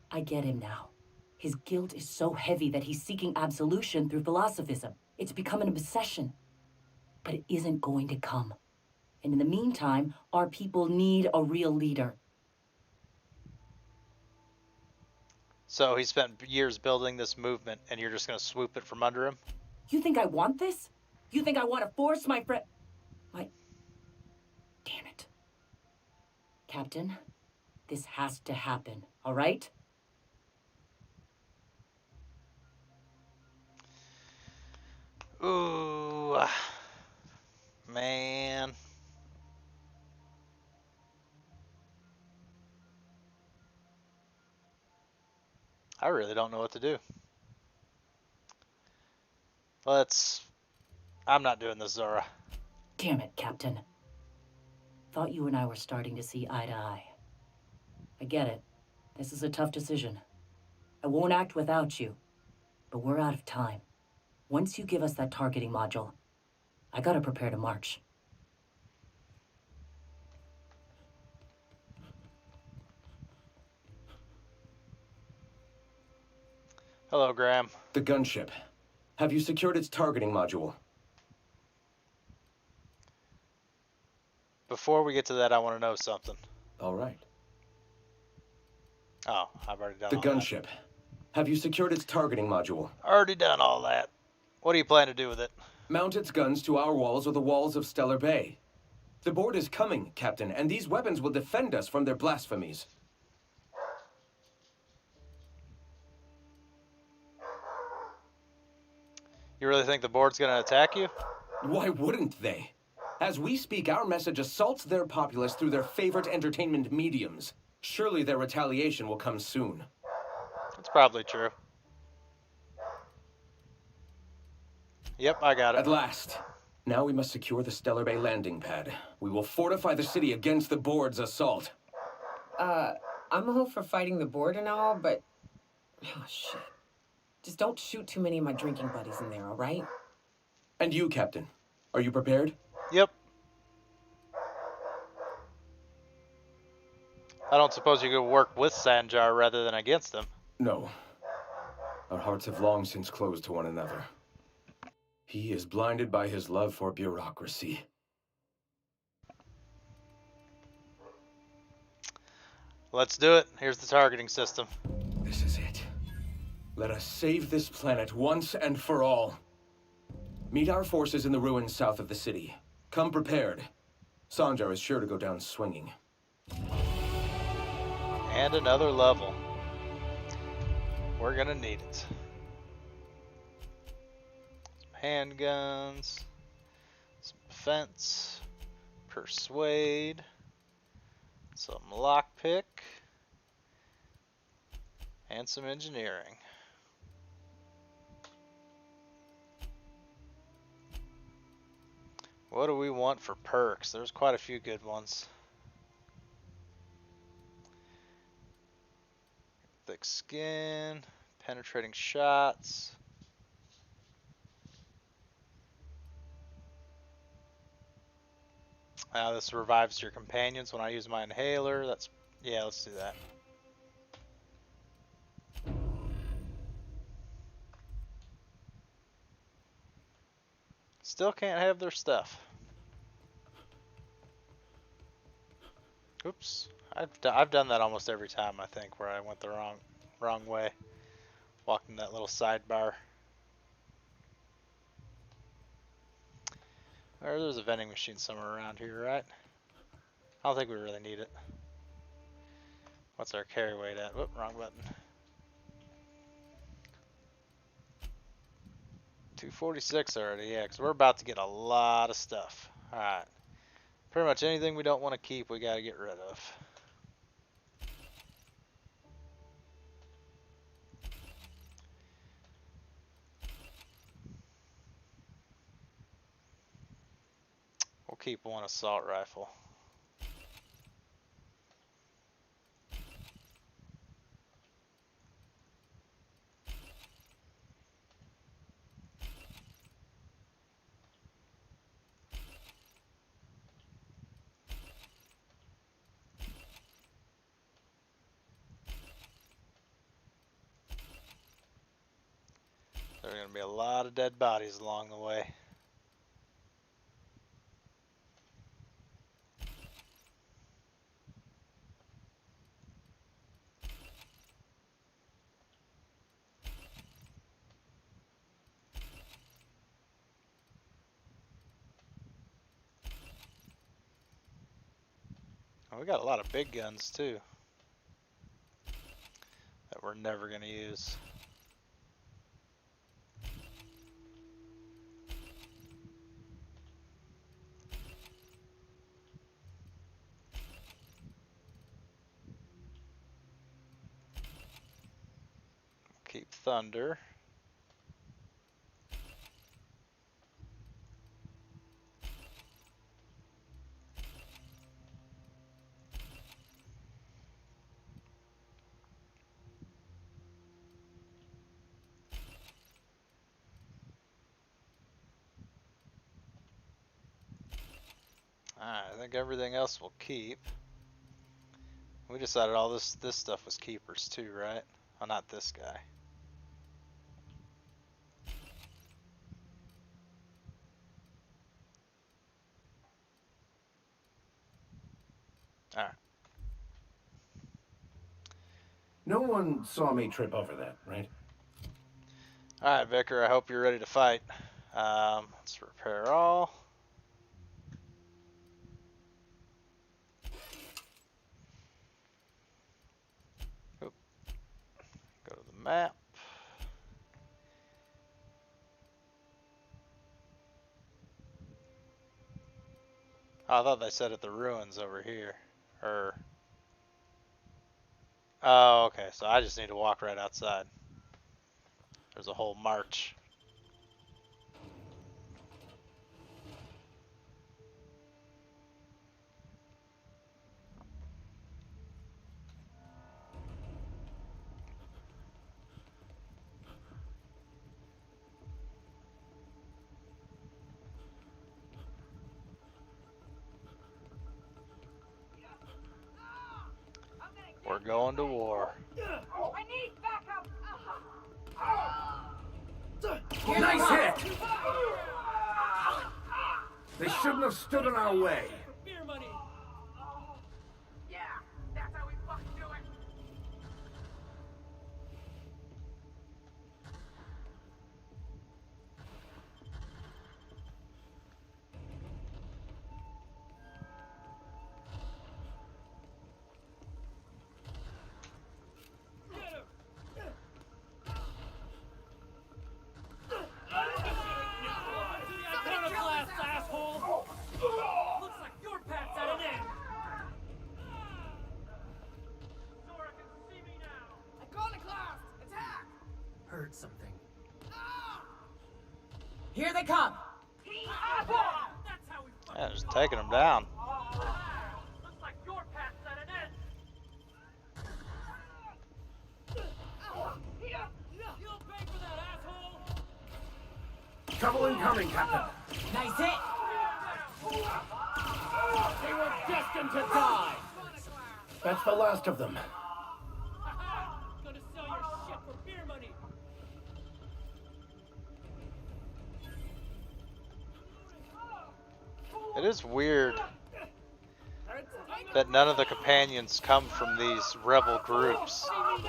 I get him now. His guilt is so heavy that he's seeking absolution through philosophism. It's become an obsession. But it isn't going to come. And in the meantime, our people need a real leader. So he spent years building this movement, and you're just going to swoop it from under him? You think I want this? You think I want to force my friend... Damn it. Captain, this has to happen, all right? Ooh, man. I really don't know what to do. I'm not doing this, Zora. Damn it, Captain. thought you and I were starting to see eye to eye. I get it. This is a tough decision. I won't act without you, but we're out of time. Once you give us that targeting module, I gotta prepare to march. Hello, Graham. The gunship. Have you secured its targeting module? Before we get to that, I want to know something. All right. Oh, I've already done The all gunship. Have you secured its targeting module? that. Already done all that. What do you plan to do with it? Mount its guns to our walls or the walls of Stellar Bay. The board is coming, Captain, and these weapons will defend us from their blasphemies. You really think the board's going to attack you? Why wouldn't they? As we speak, our message assaults their populace through their favorite entertainment mediums. Surely their retaliation will come soon. That's probably true. Yep, I got it. At last. Now we must secure the Stellar Bay landing pad. We will fortify the city against the board's assault. I'm all for fighting the board and all, but... Oh, shit. Just don't shoot too many of my drinking buddies in there, all right? And you, Captain. Are you prepared? Yep. I don't suppose you could work with Sanjar rather than against him. No. Our hearts have long since closed to one another. He is blinded by his love for bureaucracy. Let's do it. Here's the targeting system. This is it. Let us save this planet once and for all. Meet our forces in the ruins south of the city. Come prepared. Sanjar is sure to go down swinging. And another level. We're gonna need it. Some handguns, some defense, persuade, some lockpick, and some engineering. What do we want for perks? There's quite a few good ones. Thick skin, penetrating shots. This revives your companions when I use my inhaler. Yeah, let's do that. Still can't have their stuff. Oops. I've done that almost every time, I think, where I went the wrong way. Walked in that little sidebar. There's a vending machine somewhere around here, right? I don't think we really need it. What's our carry weight at? Whoop, wrong button. 246 already, yeah, because we're about to get a lot of stuff. Alright. Pretty much anything we don't want to keep, we got to get rid of. We'll keep one assault rifle. There are going to be a lot of dead bodies along the way. We got a lot of big guns too that we're never going to use. Keep Thunder. Alright, I think everything else will keep. We decided all this stuff was keepers too, right? Oh, not this guy. Alright. No one saw me trip over that, right? Alright, Vicar, I hope you're ready to fight. Let's repair all. Oop. Go to the map. Oh, I thought they said at the ruins over here. Oh, okay, so I just need to walk right outside. There's a whole march. We're going to war. I need backup. Nice hit! They shouldn't have stood in our way. Beer money. Yeah, that's how we fucking do it. Something. Here they come! Yeah, just taking them down. Looks like your path's at an end. You'll pay for that, asshole. Trouble incoming, Captain. Nice hit! They were destined to die. That's the last of them. Gonna sell your shit for beer money. It is weird that none of the companions come from these rebel groups. Welcome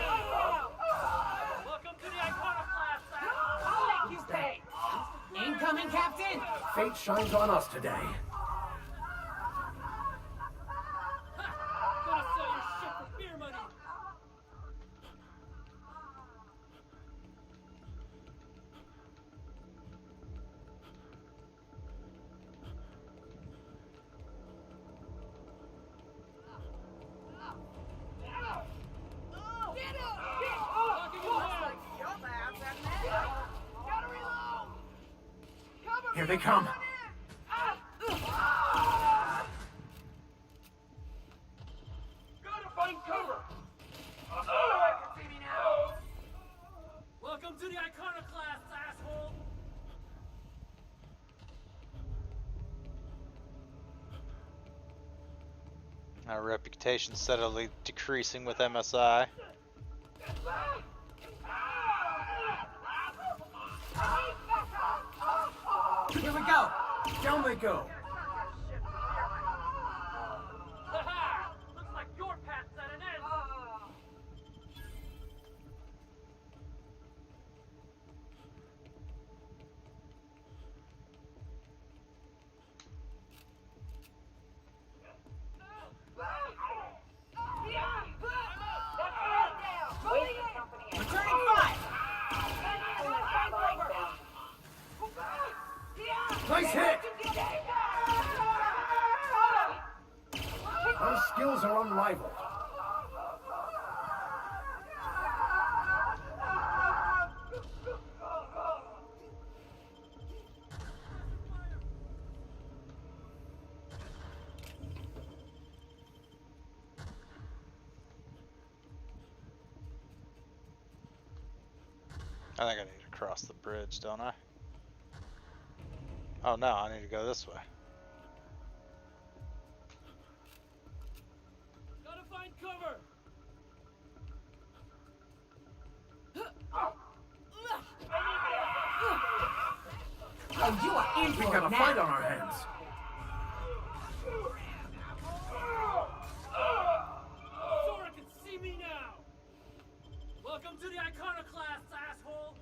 to the iconoclast. Thank you, Faye. Incoming, Captain! Fate shines on us today. Gonna sell your shit for beer money. Here they come. Gotta find cover. I can see me now. Welcome to the iconoclast, asshole. Our reputation steadily decreasing with MSI. Here we go! Down they go. Looks like your path's at an end. Returning fire! Nice hit. Our skills are unrivaled. I think I need to cross the bridge, don't I? Oh no, I need to go this way. Cover! Oh, you are in We for got it a now. fight on our hands. Sora can see me now! Welcome to the Iconoclasts, asshole!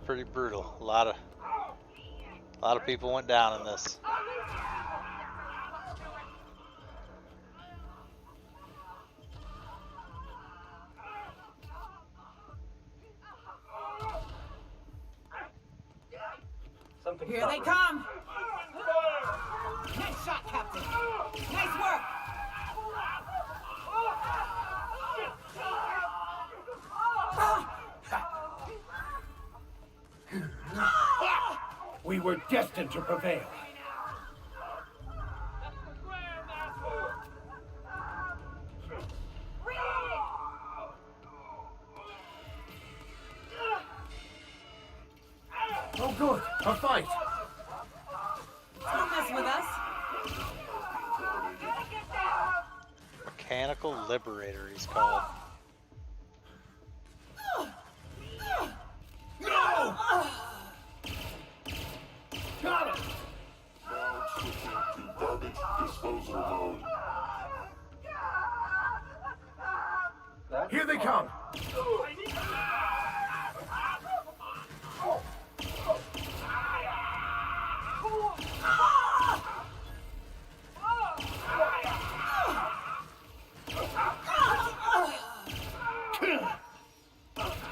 Pretty brutal. A lot of people went down in this. Here they come. Nice shot, Captain. Nice work. We were destined to prevail. Oh, good. A fight. Don't mess with us. Mechanical Liberator, he's called. No! Got him! Here they come.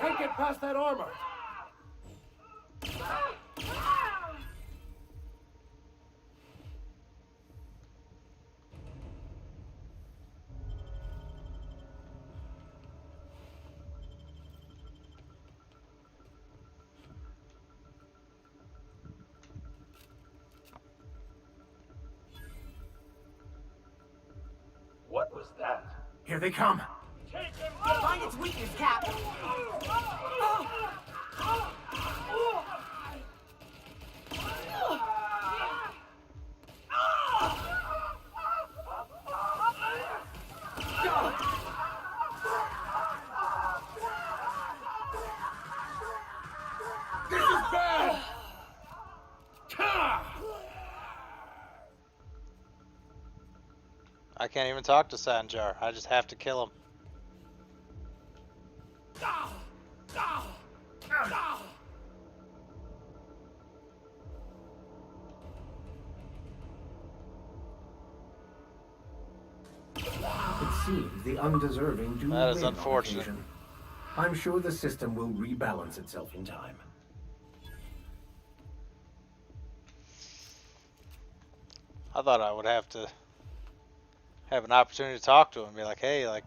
Can't get past that armor. What was that? Here they come. Find its weakness, Cap. This is bad. I can't even talk to Sanjar. I just have to kill him. It seems the undeserving do That is win on unfortunate. occasion. I'm sure the system will rebalance itself in time. I thought I would have to have an opportunity to talk to him and be like, hey, like,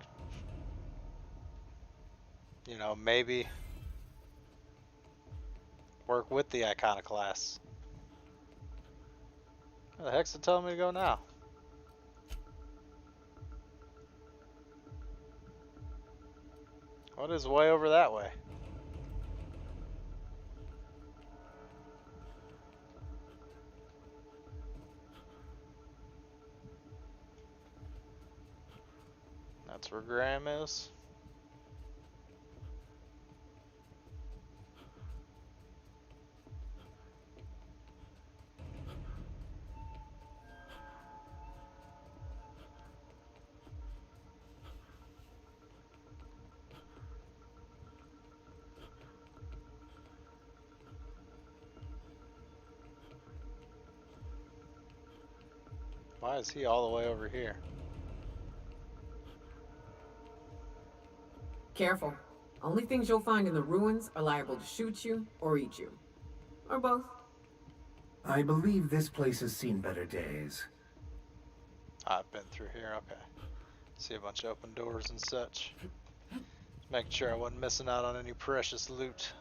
you know, maybe work with the Iconoclasts. Where the heck's it telling me to go now? What is way over that way? That's where Graham is. Why is he all the way over here? Careful. Only things you'll find in the ruins are liable to shoot you or eat you. Or both. I believe this place has seen better days. I've been through here, okay. See a bunch of open doors and such. Making sure I wasn't missing out on any precious loot.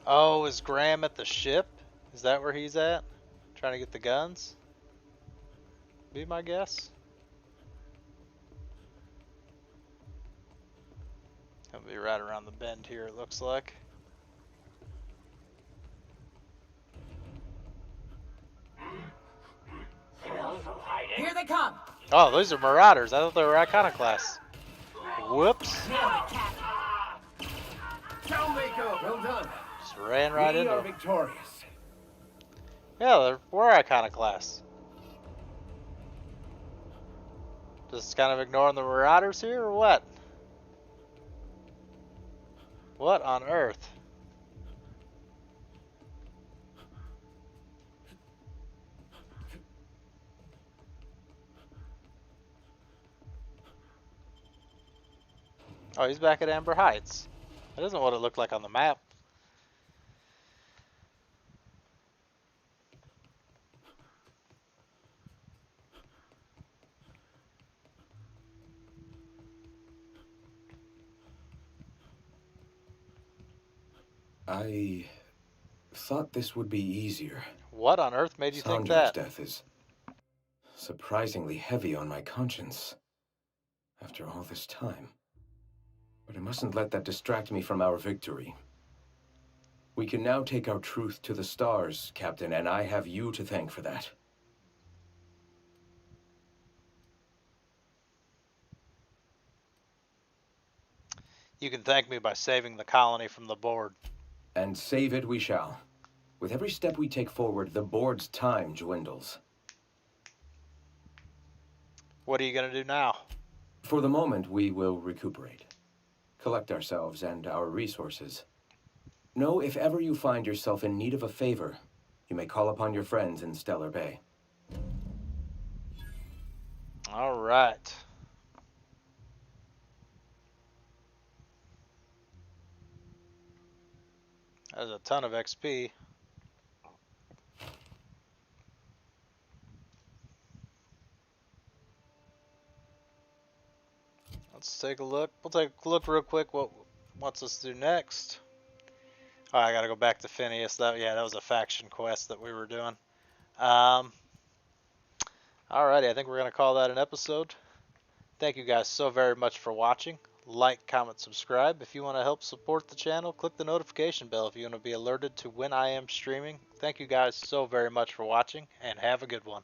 Oh, is Graham at the ship? Is that where he's at? Trying to get the guns? Be my guess. He'll be right around the bend here, it looks like. Here they come. Oh, those are Marauders. I thought they were Iconoclasts. Whoops. Well done. Just ran right We into are them. victorious. Yeah, we're Iconoclasts. Just kind of ignoring the Marauders here, or what? What on earth? Oh, he's back at Amber Heights. That isn't what it looked like on the map. I thought this would be easier. What on earth made you think Sandra's that? death is surprisingly heavy on my conscience after all this time. But I mustn't let that distract me from our victory. We can now take our truth to the stars, Captain, and I have you to thank for that. You can thank me by saving the colony from the board. And save it we shall. With every step we take forward, the board's time dwindles. What are you going to do now? For the moment, we will recuperate. Collect ourselves and our resources. Know if ever you find yourself in need of a favor, you may call upon your friends in Stellar Bay. All right. There's a ton of XP. Let's take a look. We'll take a look real quick what wants us to do next. Oh, I gotta go back to Phineas. That was a faction quest that we were doing. Alrighty, I think we're gonna call that an episode. Thank you guys so very much for watching. Like, comment, subscribe. If you want to help support the channel, click the notification bell if you want to be alerted to when I am streaming. Thank you guys so very much for watching, and have a good one.